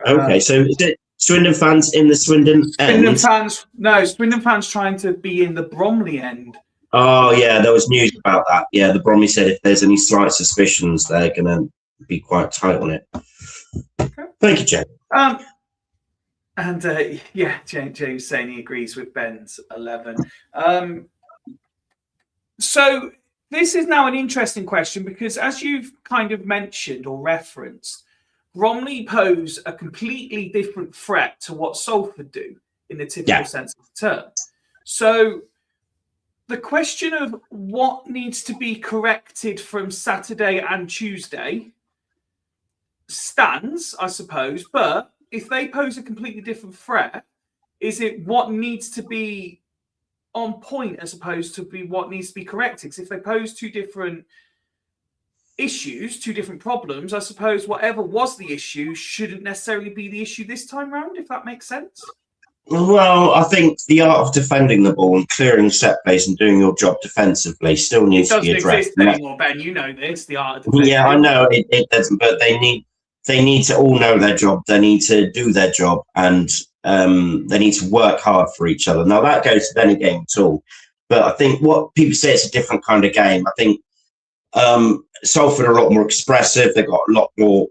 Okay. So is it Swindon fans in the Swindon end? Swindon fans trying to be in the Bromley end. Oh, yeah, there was news about that. Yeah, the Bromley said if there's any slight suspicions, they're going to be quite tight on it. Okay. Thank you, Jay. James saying he agrees with Ben's 11. So this is now an interesting question because, as you've kind of mentioned or referenced, Bromley pose a completely different threat to what Salford do in the typical sense of the term. So the question of what needs to be corrected from Saturday and Tuesday stands, I suppose, but if they pose a completely different threat, is it what needs to be on point as opposed to be what needs to be corrected? Because if they pose two different issues, two different problems, I suppose whatever was the issue shouldn't necessarily be the issue this time round, if that makes sense. Well, I think the art of defending the ball and clearing set plays and doing your job defensively still needs to be addressed. It doesn't exist anymore, Ben. You know this, the art of defending. Yeah, I know it doesn't, but they need to all know their job. They need to do their job, and they need to work hard for each other. Now, that goes to any game at all. But I think what people say, it's a different kind of game. I think Salford are a lot more expressive. They've got a lot more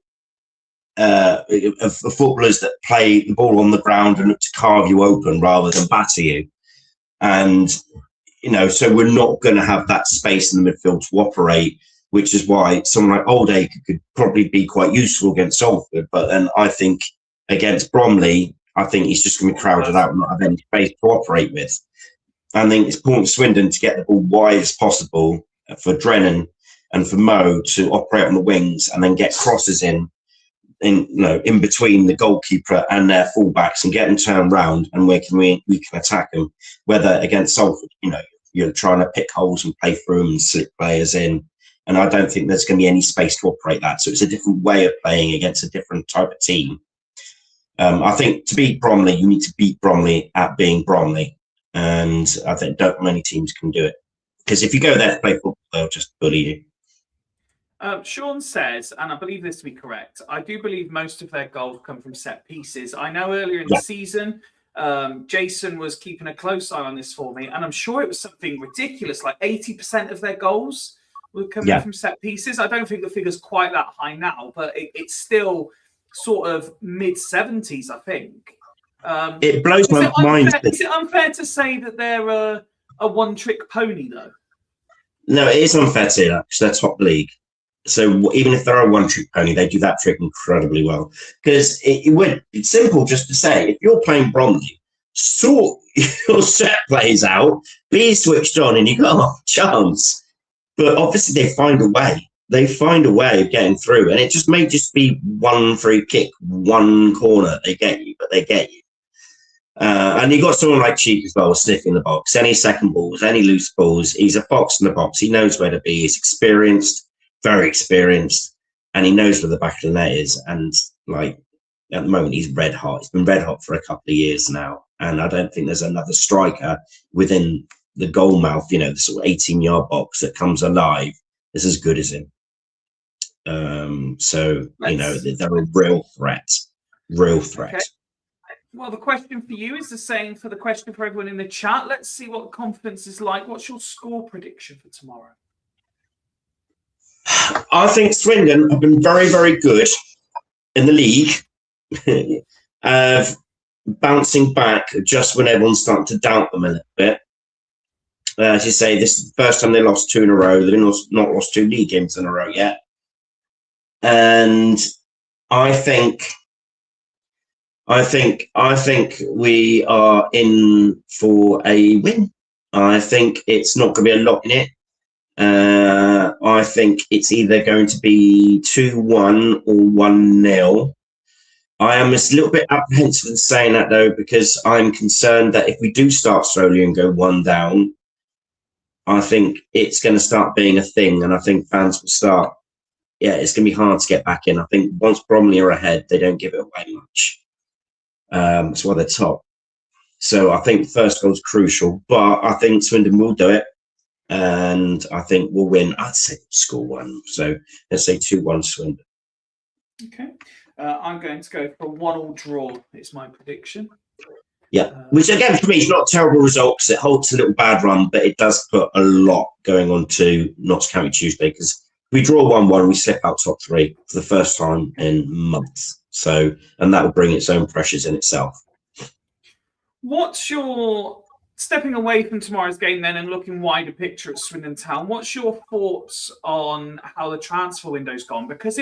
of footballers that play the ball on the ground and look to carve you open rather than batter you. And, so we're not going to have that space in the midfield to operate, which is why someone like Oldacre could probably be quite useful against Salford. But then I think against Bromley, I think he's just going to be crowded out and not have any space to operate with. I think it's important for Swindon to get the ball wide as possible for Drennan and for Mo to operate on the wings and then get crosses in between the goalkeeper and their fullbacks and get them turned round, and we can attack them. Whether against Salford, you're trying to pick holes and play through them and slip players in. And I don't think there's going to be any space to operate that. So it's a different way of playing against a different type of team. I think to beat Bromley, you need to beat Bromley at being Bromley. And I think not many teams can do it. Because if you go there to play football, they'll just bully you. Sean says, and I believe this to be correct, I do believe most of their goals come from set pieces. I know earlier in the season, Jason was keeping a close eye on this for me, and I'm sure it was something ridiculous, like 80% of their goals were coming from set pieces. I don't think the figure's quite that high now, but it's still sort of mid-70s, I think. It blows my mind. Is it unfair to say that they're a one-trick pony, though? No, it is unfair to say that because they're top league. So even if they're a one-trick pony, they do that trick incredibly well. Because it's simple just to say, if you're playing Bromley, sort your set plays out, be switched on, and you got a chance. But obviously, they find a way. They find a way of getting through, and it may just be one free kick, one corner. They get you, but they get you. And you got someone like Cheek as well, sniffing the box. Any second balls, any loose balls, he's a fox in the box. He knows where to be. He's experienced. Very experienced, and he knows where the back of the net is. And at the moment, he's red hot. He's been red hot for a couple of years now, and I don't think there's another striker within the goal mouth, the sort of 18-yard box that comes alive is as good as him. So they're a real threat. Okay. Well, the question for you is the same for the question for everyone in the chat. Let's see what confidence is like. What's your score prediction for tomorrow? I think Swindon have been very, very good in the league, bouncing back just when everyone's starting to doubt them a little bit. As you say, this is the first time they lost two in a row. They've not lost two league games in a row yet. And I think we are in for a win. I think it's not going to be a lot in it. I think it's either going to be 2-1 or 1-0. I am a little bit apprehensive in saying that, though, because I'm concerned that if we do start slowly and go one down, I think it's going to start being a thing, and I think fans will start. Yeah, it's going to be hard to get back in. I think once Bromley are ahead, they don't give it away much. That's why they're top. So I think the first goal is crucial, but I think Swindon will do it, and I think we'll win. I'd say score one. So let's say 2-1 Swindon. Okay. I'm going to go for a 1-1 draw. It's my prediction. Yeah, which again for me is not a terrible result because it halts a little bad run, but it does put a lot going on to Notts County Tuesday because if we draw 1-1, we slip out top three for the first time in months. So, and that will bring its own pressures in itself. What's your, stepping away from tomorrow's game then and looking wider picture at Swindon Town, what's your thoughts on how the transfer window's gone? Because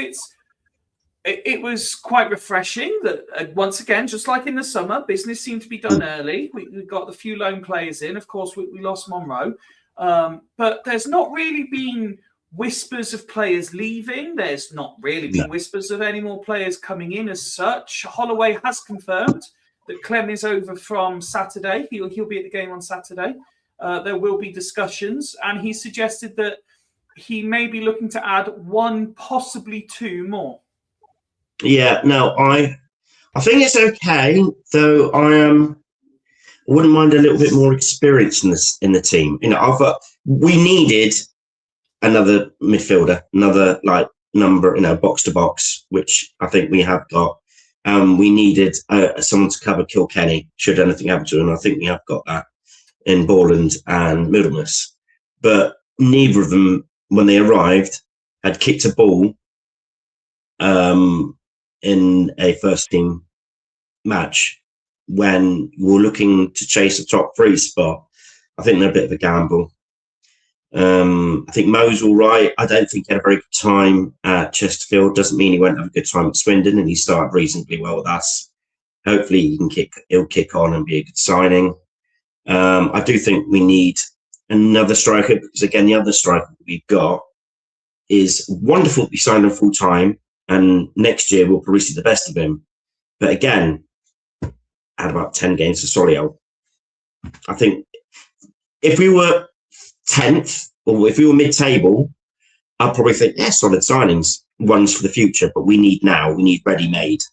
it was quite refreshing that once again, just like in the summer, business seemed to be done early. We got the few loan players in. Of course, we lost Monroe. But there's not really been whispers of players leaving. There's not really been whispers of any more players coming in as such. Holloway has confirmed that Clem is over from Saturday. He'll be at the game on Saturday. There will be discussions, and he suggested that he may be looking to add 1, possibly 2 more. Yeah, no, I think it's okay, though I wouldn't mind a little bit more experience in the team. You know, we needed another midfielder, another like number, box to box, which I think we have got. We needed someone to cover Kilkenny should anything happen to him, and I think we have got that in Borland and Middlemas. But neither of them, when they arrived, had kicked a ball in a first team match when we're looking to chase a top 3 spot. I think they're a bit of a gamble. I think Mo's all right. I don't think he had a very good time at Chesterfield. Doesn't mean he won't have a good time at Swindon, and he started reasonably well with us. Hopefully he'll kick on and be a good signing. I do think we need another striker because again, the other striker we've got is wonderful to be signed on full time. And next year we'll probably see the best of him. But again, at about 10 games for Solihull, I think if we were 10th or if we were mid-table, I'd probably think, solid signings, ones for the future. But we need ready-made.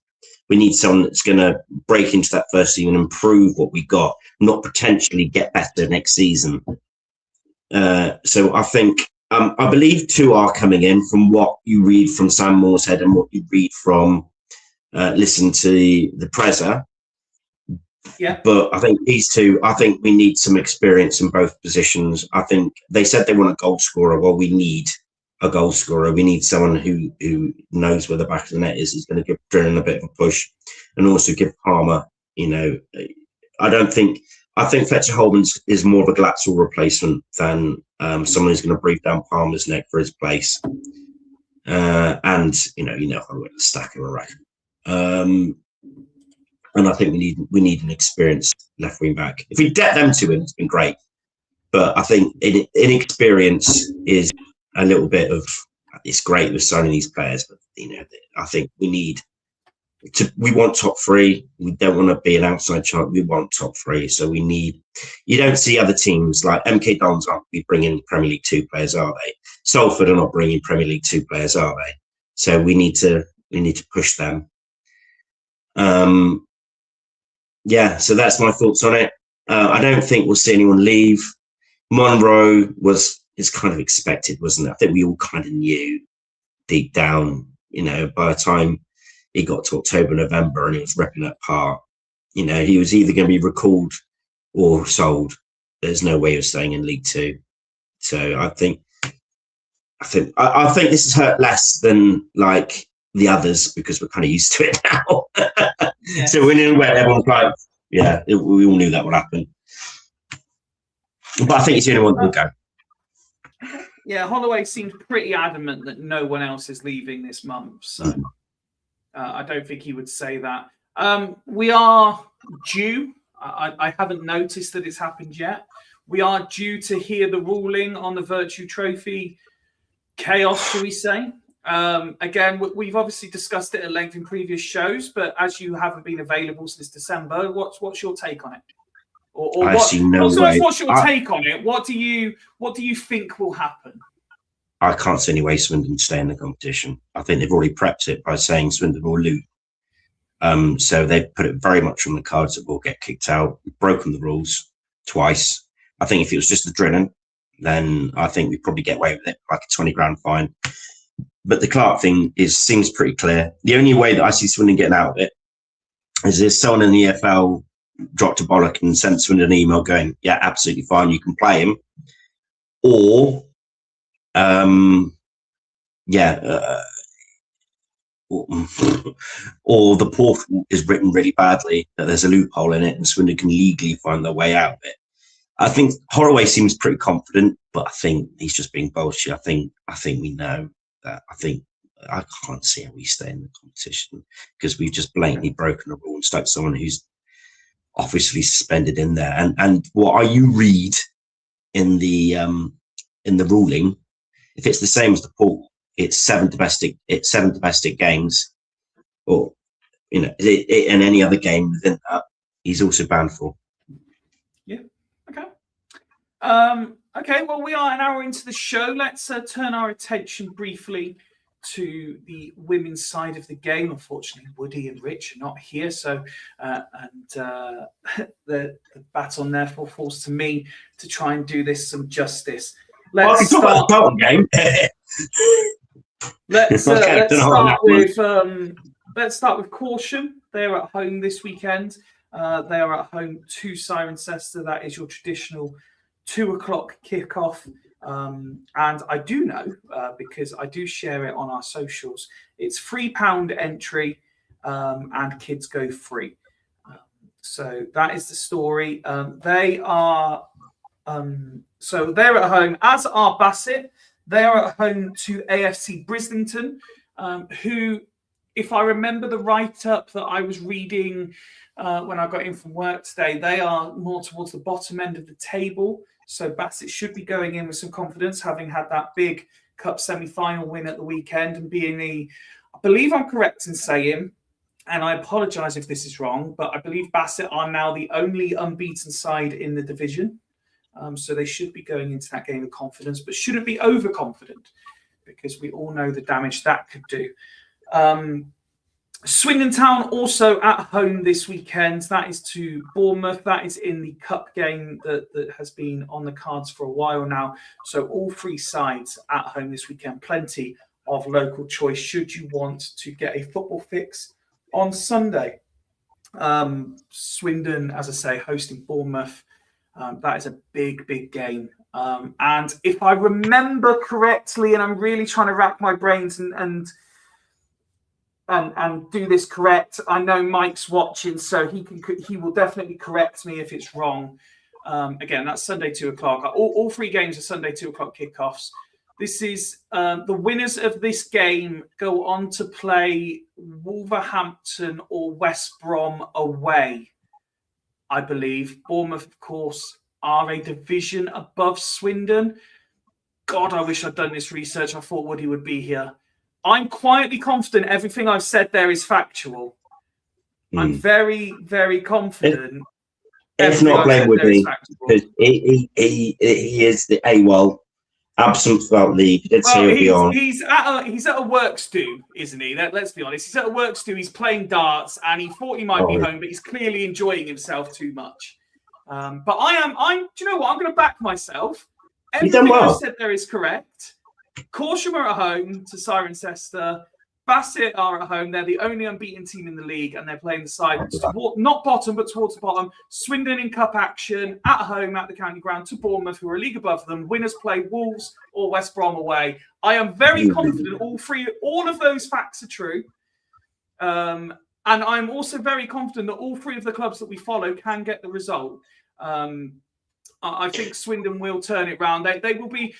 We need someone that's going to break into that first team and improve what we got, not potentially get better next season. So I think, I believe 2 are coming in from what you read from Sam Moorehead and what you read from listen to the Preza. Yeah. But I think these 2, I think we need some experience in both positions. I think they said they want a goal scorer. Well, we need a goal scorer. We need someone who knows where the back of the net is going to give Drilling a bit of a push and also give Palmer, I think Fletcher Holman is more of a Glatzel replacement than someone who's going to breathe down Palmer's neck for his place. And how to stack him around. And I think we need an experienced left wing back. If we get them 2 in, it's been great. But I think inexperience is a little bit of. It's great with signing these players, but I think we want top 3. We don't want to be an outside chance. We want top 3. So we need. You don't see other teams like MK Dons aren't bringing Premier League 2 players, are they? Salford are not bringing Premier League 2 players, are they? So we need to push them. So that's my thoughts on it. I don't think we'll see anyone leave. Monroe is kind of expected, wasn't it? I think we all kind of knew deep down, by the time he got to October, November, and he was ripping it apart. He was either going to be recalled or sold. There's no way he was staying in League 2. So I think this has hurt less than like the others because we're kind of used to it now. Yeah. So we knew where everyone's like, we all knew that would happen. But I think it's the only one that will go. Yeah, Holloway seemed pretty adamant that no one else is leaving this month. So I don't think he would say that. We are due. I haven't noticed that it's happened yet. We are due to hear the ruling on the Virtue Trophy chaos, shall we say. Again, we've obviously discussed it at length in previous shows, but as you haven't been available since December, what's your take on it? Or I see no way. What's your take on it? What do you think will happen? I can't see any way Swindon stay in the competition. I think they've already prepped it by saying Swindon will lose. So they've put it very much on the cards that we'll get kicked out. We've broken the rules twice. I think if it was just the drilling, then I think we'd probably get away with it, like a 20 grand fine. But the Clark thing seems pretty clear. The only way that I see Swindon getting out of it is if someone in the EFL dropped a bollock and sent Swindon an email going, yeah, absolutely fine, you can play him. Or, or the portal is written really badly, that there's a loophole in it and Swindon can legally find their way out of it. I think Holloway seems pretty confident, but I think he's just being bullshit. I think we know that. I can't see how we stay in the competition because we've just blatantly broken a rule and stuck someone who's obviously suspended in there. And what you read in the ruling, if it's the same as the pool, it's seven domestic games, or in any other game within that, he's also banned for. Yeah. Okay. Okay. Well, we are an hour into the show. Let's turn our attention briefly to the women's side of the game. Unfortunately, Woody and Rich are not here, so the baton therefore falls to me to try and do this some justice. Let's start the game. Let's start with Caution. They're at home this weekend. They are at home to Cirencester. That is your traditional 2:00 kickoff. And I do know, because I do share it on our socials, it's £3 entry and kids go free. So that is the story. They are so they're at home, as are Bassett. They are at home to AFC Brislington, who, if I remember the write-up that I was reading when I got in from work today, they are more towards the bottom end of the table. So Bassett should be going in with some confidence, having had that big cup semi-final win at the weekend and being I believe I'm correct in saying, and I apologise if this is wrong, but I believe Bassett are now the only unbeaten side in the division. So they should be going into that game with confidence, but shouldn't be overconfident because we all know the damage that could do. Swindon Town also at home this weekend. That is to Bournemouth. That is in the cup game that has been on the cards for a while now. So all three sides at home this weekend. Plenty of local choice should you want to get a football fix on Sunday. Swindon, as I say, hosting Bournemouth. That is a big, big game. And if I remember correctly, and I'm really trying to rack my brains and do this correct, I know Mike's watching, so he will definitely correct me if it's wrong. Again, that's Sunday 2:00. All three games are Sunday 2:00 kickoffs. This is the winners of this game go on to play Wolverhampton or West Brom away, I believe. Bournemouth, of course, are a division above Swindon. God, I wish I'd done this research. I thought Woody would be here. I'm quietly confident everything I've said there is factual. I'm very, very confident. If not, blame Woody, because he is the AWOL, absent throughout league. He did say he'll be on. He's at a work stew, isn't he? Let's be honest. He's at a work stew. He's playing darts, and he thought he might be home, but he's clearly enjoying himself too much. But do you know what? I'm going to back myself. Everything I've said there is correct. Caution are at home to Cirencester. Bassett are at home. They're the only unbeaten team in the league, and they're playing the side not bottom, but towards the bottom. Swindon in cup action at home at the county ground to Bournemouth, who are a league above them. Winners play Wolves or West Brom away. I am very confident all of those facts are true. And I'm also very confident that all three of the clubs that we follow can get the result. I think Swindon will turn it round. They will be.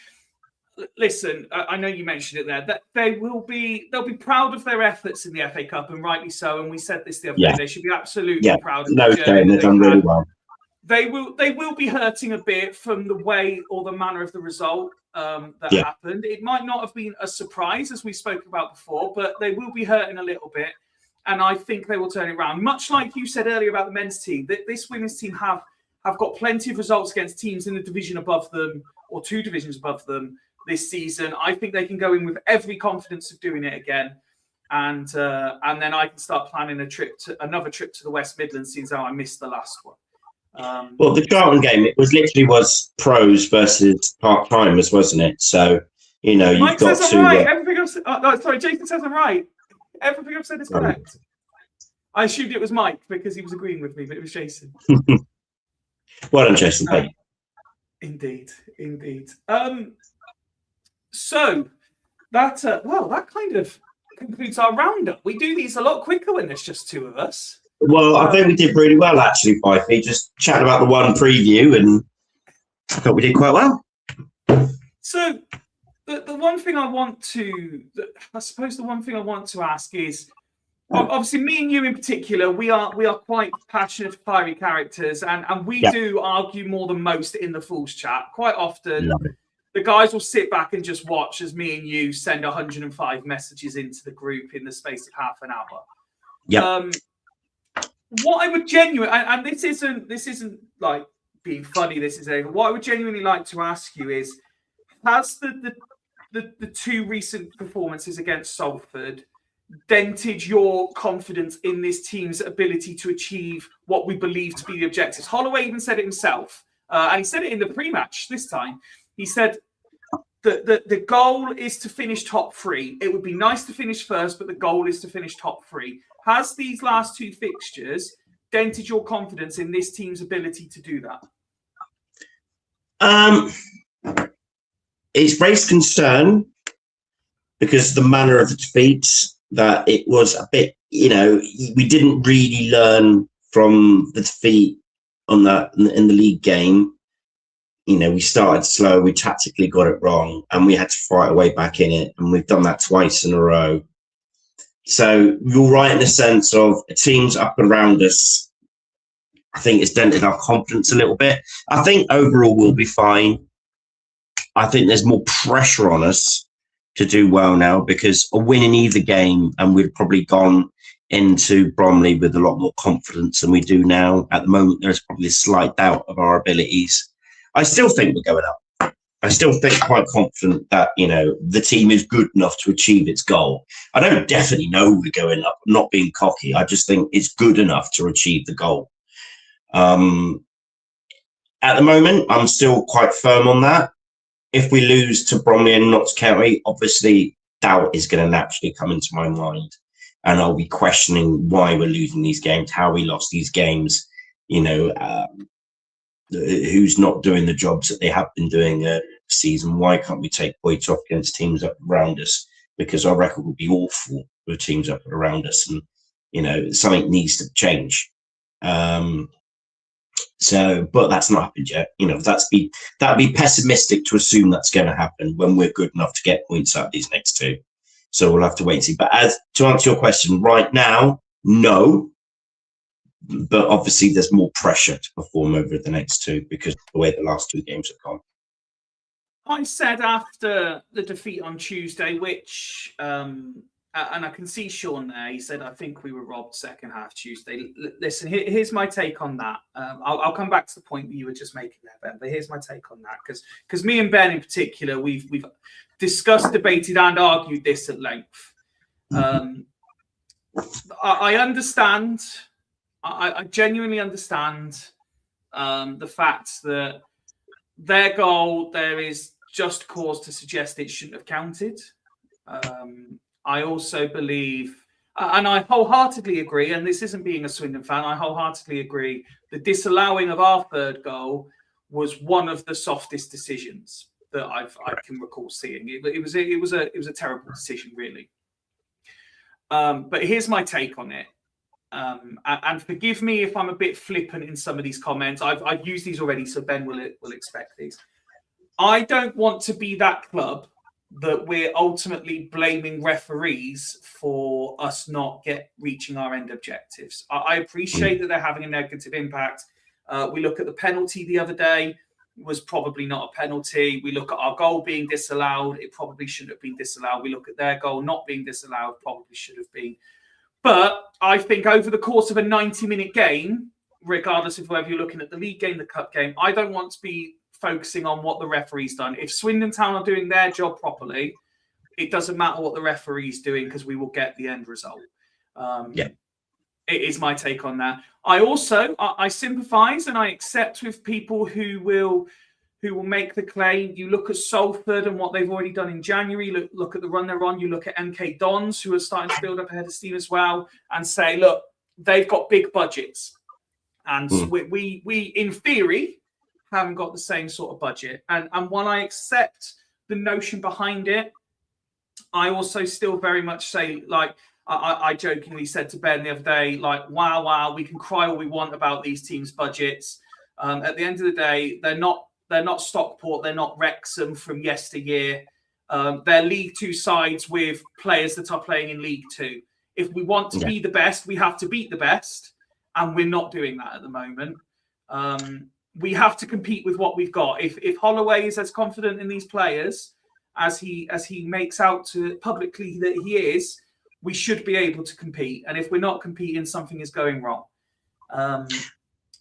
listen, I know you mentioned it there, that they'll be proud of their efforts in the FA Cup, and rightly so. And we said this the other day, they should be absolutely proud of no the shame, journey they've done really well. They will be hurting a bit from the way or the manner of the result that happened. It might not have been a surprise, as we spoke about before, but they will be hurting a little bit. And I think they will turn it around. Much like you said earlier about the men's team, this women's team have got plenty of results against teams in the division above them or 2 divisions above them this season. I think they can go in with every confidence of doing it again. And then I can start planning another trip to the West Midlands, since I missed the last one. Well, the Charlton game, it was literally pros versus part-timers, wasn't it? So, you've Mike got says to... I'm right. Everything I've said, sorry, Jason says I'm right. Everything I've said is correct. I assumed it was Mike because he was agreeing with me, but it was Jason. Well done, Jason. Indeed. So that kind of concludes our roundup. We do these a lot quicker when there's just 2 of us. Well, I think we did really well, actually, Fifey. Just chatting about the one preview, and I thought we did quite well. So the one thing I want to ask is, obviously, me and you in particular, we are quite passionate, fiery characters, and we do argue more than most in the Fools chat. Quite often, the guys will sit back and just watch as me and you send 105 messages into the group in the space of half an hour. Yeah. What I would genuinely, and this isn't like being funny, what I would genuinely like to ask you is, has the 2 recent performances against Salford dented your confidence in this team's ability to achieve what we believe to be the objectives? Holloway even said it himself, and he said it in the pre-match this time. He said that the goal is to finish top 3. It would be nice to finish first, but the goal is to finish top 3. Has these last 2 fixtures dented your confidence in this team's ability to do that? It's raised concern because the manner of the defeats, that it was a bit, we didn't really learn from the defeat on that in the league game. We started slow, we tactically got it wrong, and we had to fight our way back in it. And we've done that twice in a row. So you're right in the sense of teams up around us. I think it's dented our confidence a little bit. I think overall we'll be fine. I think there's more pressure on us to do well now, because a win in either game, and we've probably gone into Bromley with a lot more confidence than we do now. At the moment, there's probably a slight doubt of our abilities. I still think we're going up. I still think quite confident that, the team is good enough to achieve its goal. I don't definitely know we're going up. I'm not being cocky. I just think it's good enough to achieve the goal. At the moment, I'm still quite firm on that. If we lose to Bromley and Notts County, obviously doubt is going to naturally come into my mind. And I'll be questioning why we're losing these games, how we lost these games, who's not doing the jobs that they have been doing this season. Why can't we take points off against teams up around us? Because our record would be awful with teams up around us, and something needs to change. But that's not happened yet. That'd be pessimistic to assume that's going to happen when we're good enough to get points out of these next 2. So we'll have to wait and see. But to answer your question, right now, no. But obviously, there's more pressure to perform over the next 2 because of the way the last 2 games have gone. I said after the defeat on Tuesday, which, and I can see Sean there, he said, I think we were robbed second half Tuesday. Listen, here's my take on that. I'll come back to the point that you were just making there, Ben, but here's my take on that. Because me and Ben in particular, we've discussed, debated, and argued this at length. I understand... I genuinely understand the fact that their goal, there is just cause to suggest it shouldn't have counted. I also believe, and I wholeheartedly agree, and this isn't being a Swindon fan, I wholeheartedly agree, the disallowing of our 3rd goal was one of the softest decisions that I can recall seeing. It was a terrible decision, really. But here's my take on it. And forgive me if I'm a bit flippant in some of these comments. I've used these already, so Ben will expect these. I don't want to be that club that we're ultimately blaming referees for us not reaching our end objectives. I appreciate that they're having a negative impact. We look at the penalty the other day, was probably not a penalty. We look at our goal being disallowed, it probably shouldn't have been disallowed. We look at their goal not being disallowed, probably should have been. But I think over the course of a 90-minute game, regardless of whether you're looking at the league game, the cup game, I don't want to be focusing on what the referee's done. If Swindon Town are doing their job properly, it doesn't matter what the referee's doing because we will get the end result. It is my take on that. I sympathise and I accept with people who will make the claim. You look at Salford and what they've already done in January. Look at the run they're on. You look at MK Dons, who are starting to build up ahead of steam as well, and say, look, they've got big budgets, and we in theory haven't got the same sort of budget. And while I accept the notion behind it, I also still very much say, like, I jokingly said to Ben the other day, like, wow, we can cry all we want about these teams' budgets. At the end of the day, they're not Stockport, they're not Wrexham from yesteryear. They're League Two sides with players that are playing in League Two. If we want to be the best, we have to beat the best, and we're not doing that at the moment. We have to compete with what we've got. If Holloway is as confident in these players as he makes out to publicly that he is, we should be able to compete. And if we're not competing, something is going wrong. I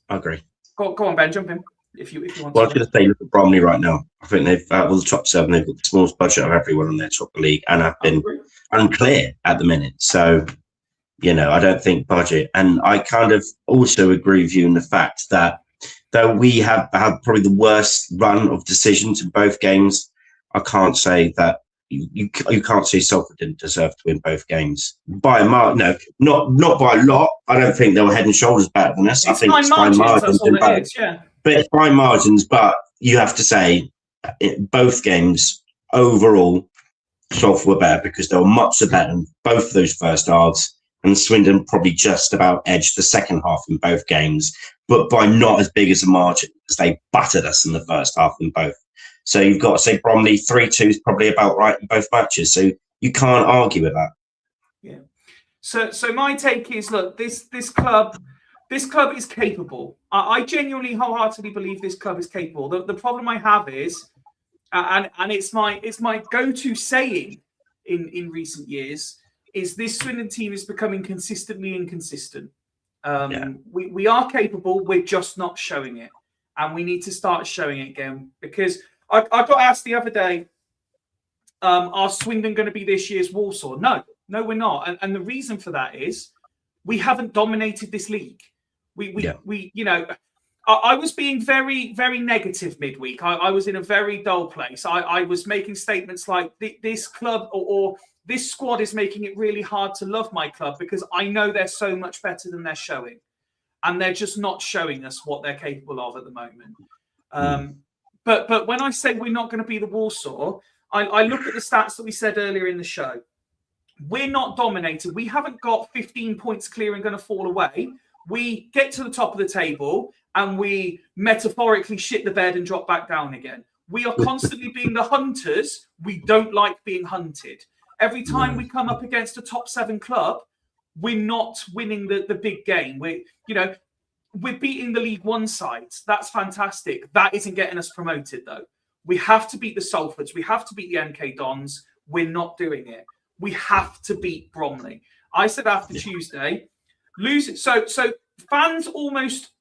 agree. Go on, Ben, jump in if you want. Well, I was going to say, look at Bromley right now. I think they've all the top 7. They've got the smallest budget of everyone on their top of the league, and have been unclear at the minute. So, I don't think budget. And I kind of also agree with you in the fact that though we have probably the worst run of decisions in both games, I can't say that you can't say Salford didn't deserve to win both games by a mark. No, not by a lot. I don't think they were head and shoulders better than us. I think it's by margins. But it's by margins. But you have to say, both games overall, Salford were better because they were much better in both of those first halves. And Swindon probably just about edged the second half in both games, but by not as big as a margin, because they battered us in the first half in both. So you've got to say Bromley 3-2 is probably about right in both matches. So you can't argue with that. Yeah. So my take is, look, this club is capable. I genuinely wholeheartedly believe this club is capable. The problem I have is, and it's my go-to saying in recent years, is this Swindon team is becoming consistently inconsistent. We are capable, we're just not showing it. And we need to start showing it again. Because I got asked the other day, are Swindon going to be this year's Walsall? No, we're not. And the reason for that is we haven't dominated this league. I was being very, very negative midweek. I was in a very dull place. I was making statements like this club or this squad is making it really hard to love my club because I know they're so much better than they're showing. And they're just not showing us what they're capable of at the moment. But when I say we're not going to be the Walsall, I look at the stats that we said earlier in the show. We're not dominated. We haven't got 15 points clear and going to fall away. We get to the top of the table and we metaphorically shit the bed and drop back down again. We are constantly being the hunters. We don't like being hunted. Every time we come up against a top 7 club, we're not winning the big game. We're beating the League One sides. That's fantastic. That isn't getting us promoted, though. We have to beat the Salfords. We have to beat the MK Dons. We're not doing it. We have to beat Bromley. I said after Tuesday, lose it. So fans almost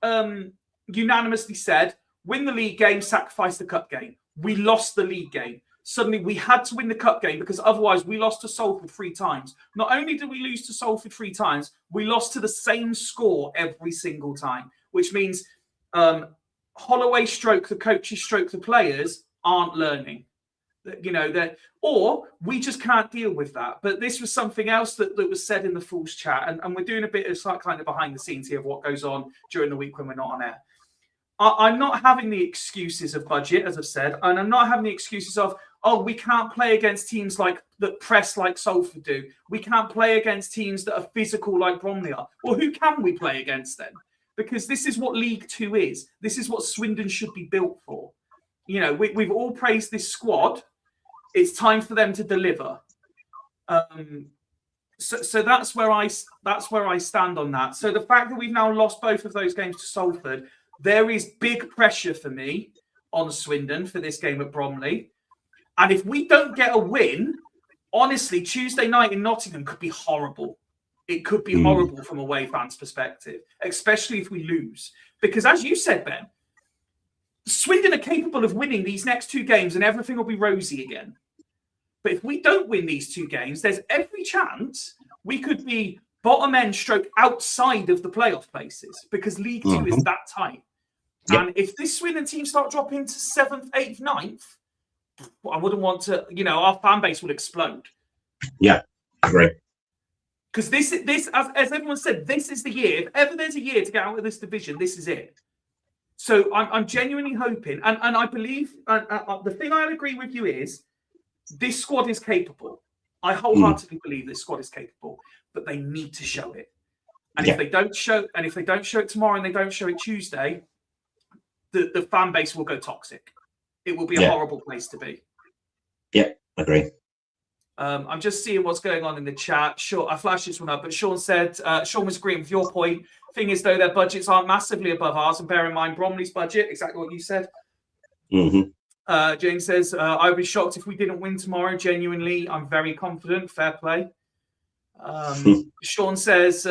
unanimously said, win the league game, sacrifice the cup game. We lost the league game. Suddenly we had to win the cup game because otherwise we lost to Salford 3 times. Not only did we lose to Salford 3 times, we lost to the same score every single time, which means Holloway stroke the coaches stroke the players aren't learning. Or we just can't deal with that. But this was something else that was said in the Fools chat, and we're doing a bit of kind of behind the scenes here of what goes on during the week when we're not on air. I'm not having the excuses of budget, as I've said, and I'm not having the excuses of, we can't play against teams that press like Salford do. We can't play against teams that are physical like Bromley are. Well, who can we play against then? Because this is what League Two is. This is what Swindon should be built for. You know, we've all praised this squad. It's time for them to deliver. So that's where I stand on that. So the fact that we've now lost both of those games to Salford, there is big pressure for me on Swindon for this game at Bromley. And if we don't get a win, honestly, Tuesday night in Nottingham could be horrible. It could be horrible from away fans' perspective, especially if we lose. Because as you said, Ben, Swindon are capable of winning these next two games and everything will be rosy again. But if we don't win these two games, there's every chance we could be bottom end stroke outside of the playoff places because League Two is that tight. Yep. And if this Swindon team start dropping to 7th, 8th, 9th, I wouldn't want to, you know, our fan base would explode. Yeah, agree. Because this, as everyone said, this is the year. If ever there's a year to get out of this division, this is it. So I'm genuinely hoping, and I believe the thing I'll agree with you is this squad is capable. I wholeheartedly believe this squad is capable, but they need to show it. And if they don't show it tomorrow and they don't show it Tuesday, the fan base will go toxic. It will be a horrible place to be. Yeah, agree. I'm just seeing what's going on in the chat. Sure, I flashed this one up, but Sean said, Sean was agreeing with your point. Thing is, though, their budgets aren't massively above ours, and bear in mind Bromley's budget, exactly what you said. James says, I would be shocked if we didn't win tomorrow. Genuinely, I'm very confident. Fair play. Sean says,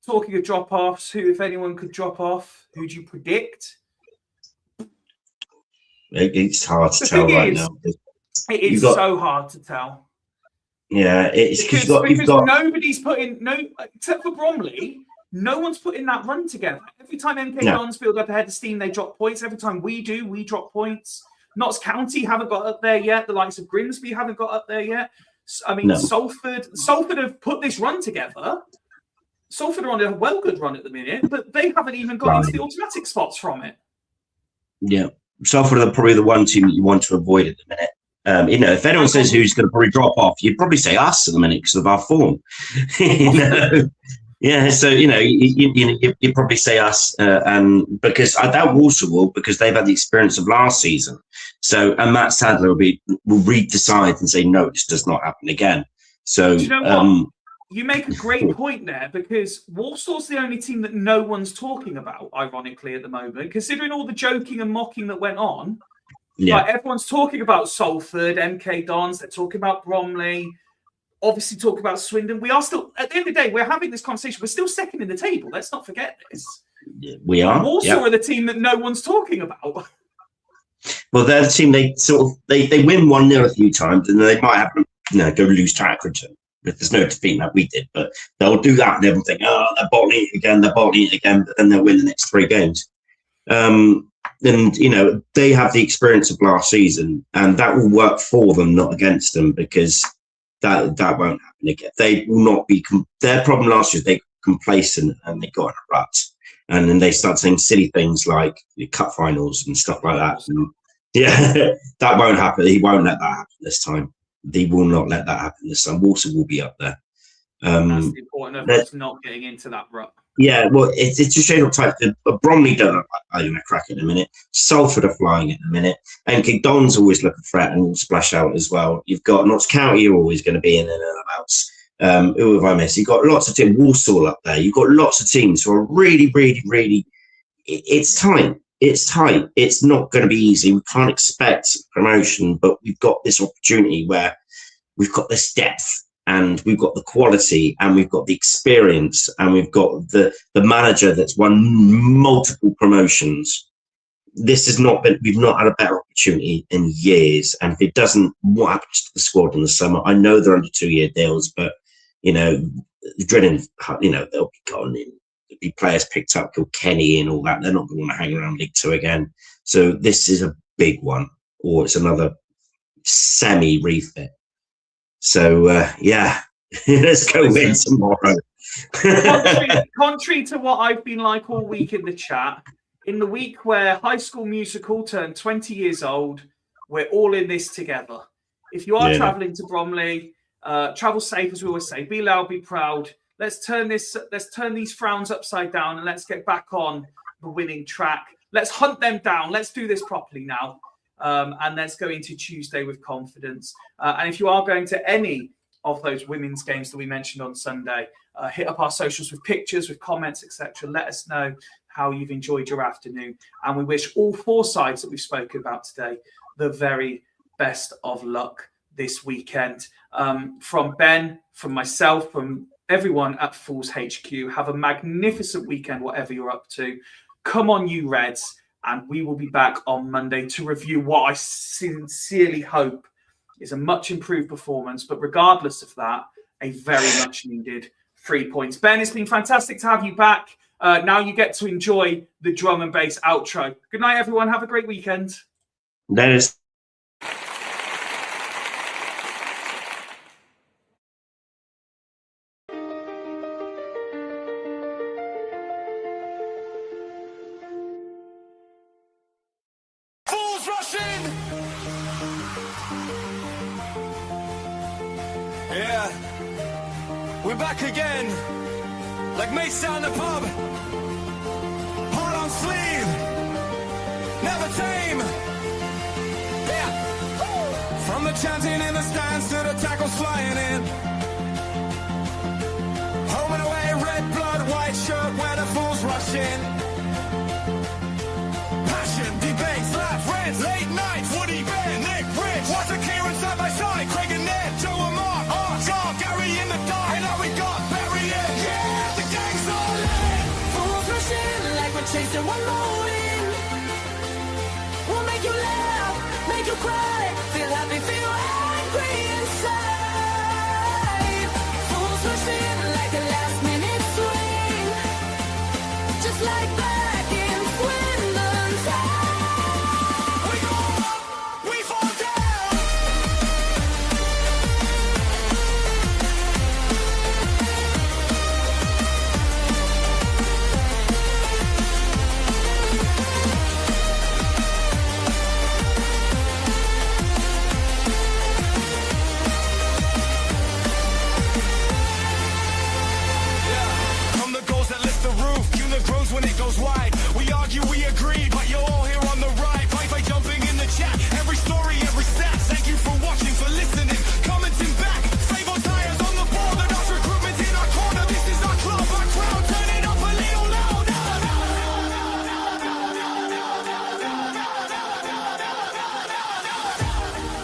talking of drop-offs, who, if anyone, could drop off? Who do you predict? It's hard to tell right now. It is so hard to tell. Yeah, it's because nobody's putting except for Bromley. No one's putting that run together. Every time MK Dons build up ahead of steam, they drop points. Every time we do, we drop points. Notts County haven't got up there yet. The likes of Grimsby haven't got up there yet. I mean, Salford have put this run together. Salford are on a well good run at the minute, but they haven't even got into the automatic spots from it. Yeah. Salford are probably the one team that you want to avoid at the minute. You know, if anyone says who's going to probably drop off, you'd probably say us at the minute because of our form. You know? Yeah, so you know, you probably say us, and because I doubt Walsall will, because they've had the experience of last season. So, and Matt Sadler will read the side and say, no, this does not happen again. So, do you know what? You make a great point there, because Walsall's the only team that no one's talking about, ironically, at the moment, considering all the joking and mocking that went on. Yeah, like everyone's talking about Salford, MK Dons, they're talking about Bromley. Obviously talk about Swindon. We are still, at the end of the day, we're having this conversation. We're still second in the table. Let's not forget this. We are. Walsall are the team that no one's talking about. Well, they're the team they win 1-0 a few times, and then they might have go lose to Accrington. There's no defeat like we did, but they'll do that and everyone think, oh, they're bottling it again, but then they'll win the next 3 games. And you know, they have the experience of last season, and that will work for them, not against them, because that won't happen again. They will not be. Their problem last year, they got complacent and they got in a rut, and then they start saying silly things like the cup finals and stuff like that. And yeah, that won't happen. He won't let that happen this time. They will not let that happen this time. Walsall will be up there. That's the important of us not getting into that rut. Yeah, well, it's a shade of type. Bromley don't look like they're going to crack it in a minute. Salford are flying in a minute. And Don's always look a threat and will splash out as well. You've got Notts County are always going to be in and out. Who have I missed? You've got lots of teams. Walsall up there. You've got lots of teams who are really, really, really. It's tight. It's tight. It's not going to be easy. We can't expect promotion, but we've got this opportunity where we've got this depth. And we've got the quality, and we've got the experience, and we've got the manager that's won multiple promotions. This has not been. We've not had a better opportunity in years. And if it doesn't, what happens to the squad in the summer? I know they're under 2-year deals, but you know, drilling. You know, they'll be gone. There'll be players picked up, Kilkenny and all that. They're not going to hang around League Two again. So this is a big one, or it's another semi-refit. So, yeah, let's go win tomorrow. Contrary to what I've been like all week in the chat, in the week where High School Musical turned 20 years old, we're all in this together. If you are travelling to Bromley, travel safe, as we always say. Be loud, be proud. Let's turn these frowns upside down and let's get back on the winning track. Let's hunt them down. Let's do this properly now. and let's go into Tuesday with confidence. And if you are going to any of those women's games that we mentioned on Sunday, hit up our socials with pictures, with comments, etc. Let us know how you've enjoyed your afternoon. And we wish all four sides that we've spoken about today the very best of luck this weekend. From Ben, from myself, from everyone at Fools HQ, have a magnificent weekend, whatever you're up to. Come on, you Reds, and we will be back on Monday to review what I sincerely hope is a much improved performance, but regardless of that, a very much needed 3 points. Ben, it's been fantastic to have you back. Now you get to enjoy the drum and bass outro. Good night, everyone. Have a great weekend. Dennis. Fools rushing! Yeah, we're back again, like mates down the pub. Heart on sleeve, never tame. Yeah, from the chanting in the stands to the tackles flying in. Home and away, red blood, white shirt, where the fools rush in. Passion, debates, laughs, rants, late nights, Woody, Ben, Nick, Rich, Walter, Kieran, side by side, Craig and Ned, Joe and Mark, John, Gary in the dark, and now we got Barry in. Yeah, the gang's all in. Fools rushing like we're chasing one more win. We'll make you laugh, make you cry, feel happy, feel angry inside. Fools rushing like a last minute swing, just like back in Swindon time. We go up, we fall down. From the goals that lift the roof, unit grows when it goes wide. We argue, we agree, but you're all here on the right. By jumping in the chat, every story, every stat. Thank you for watching, for listening, commenting back. Save our tires on the board, and us recruitment in our corner. This is our club, our crowd, turn it up a little louder.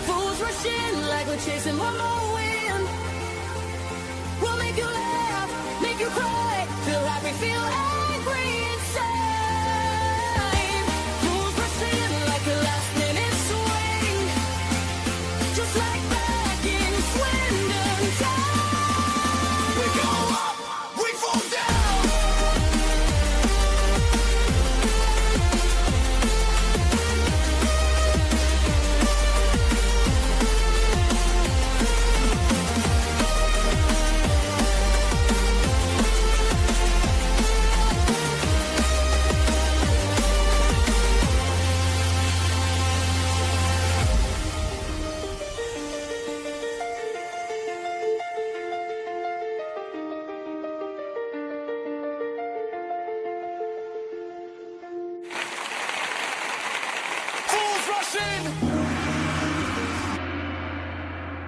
Fools rushing like we're chasing one more win. We'll make you laugh, make you cry, feel happy, feel angry inside.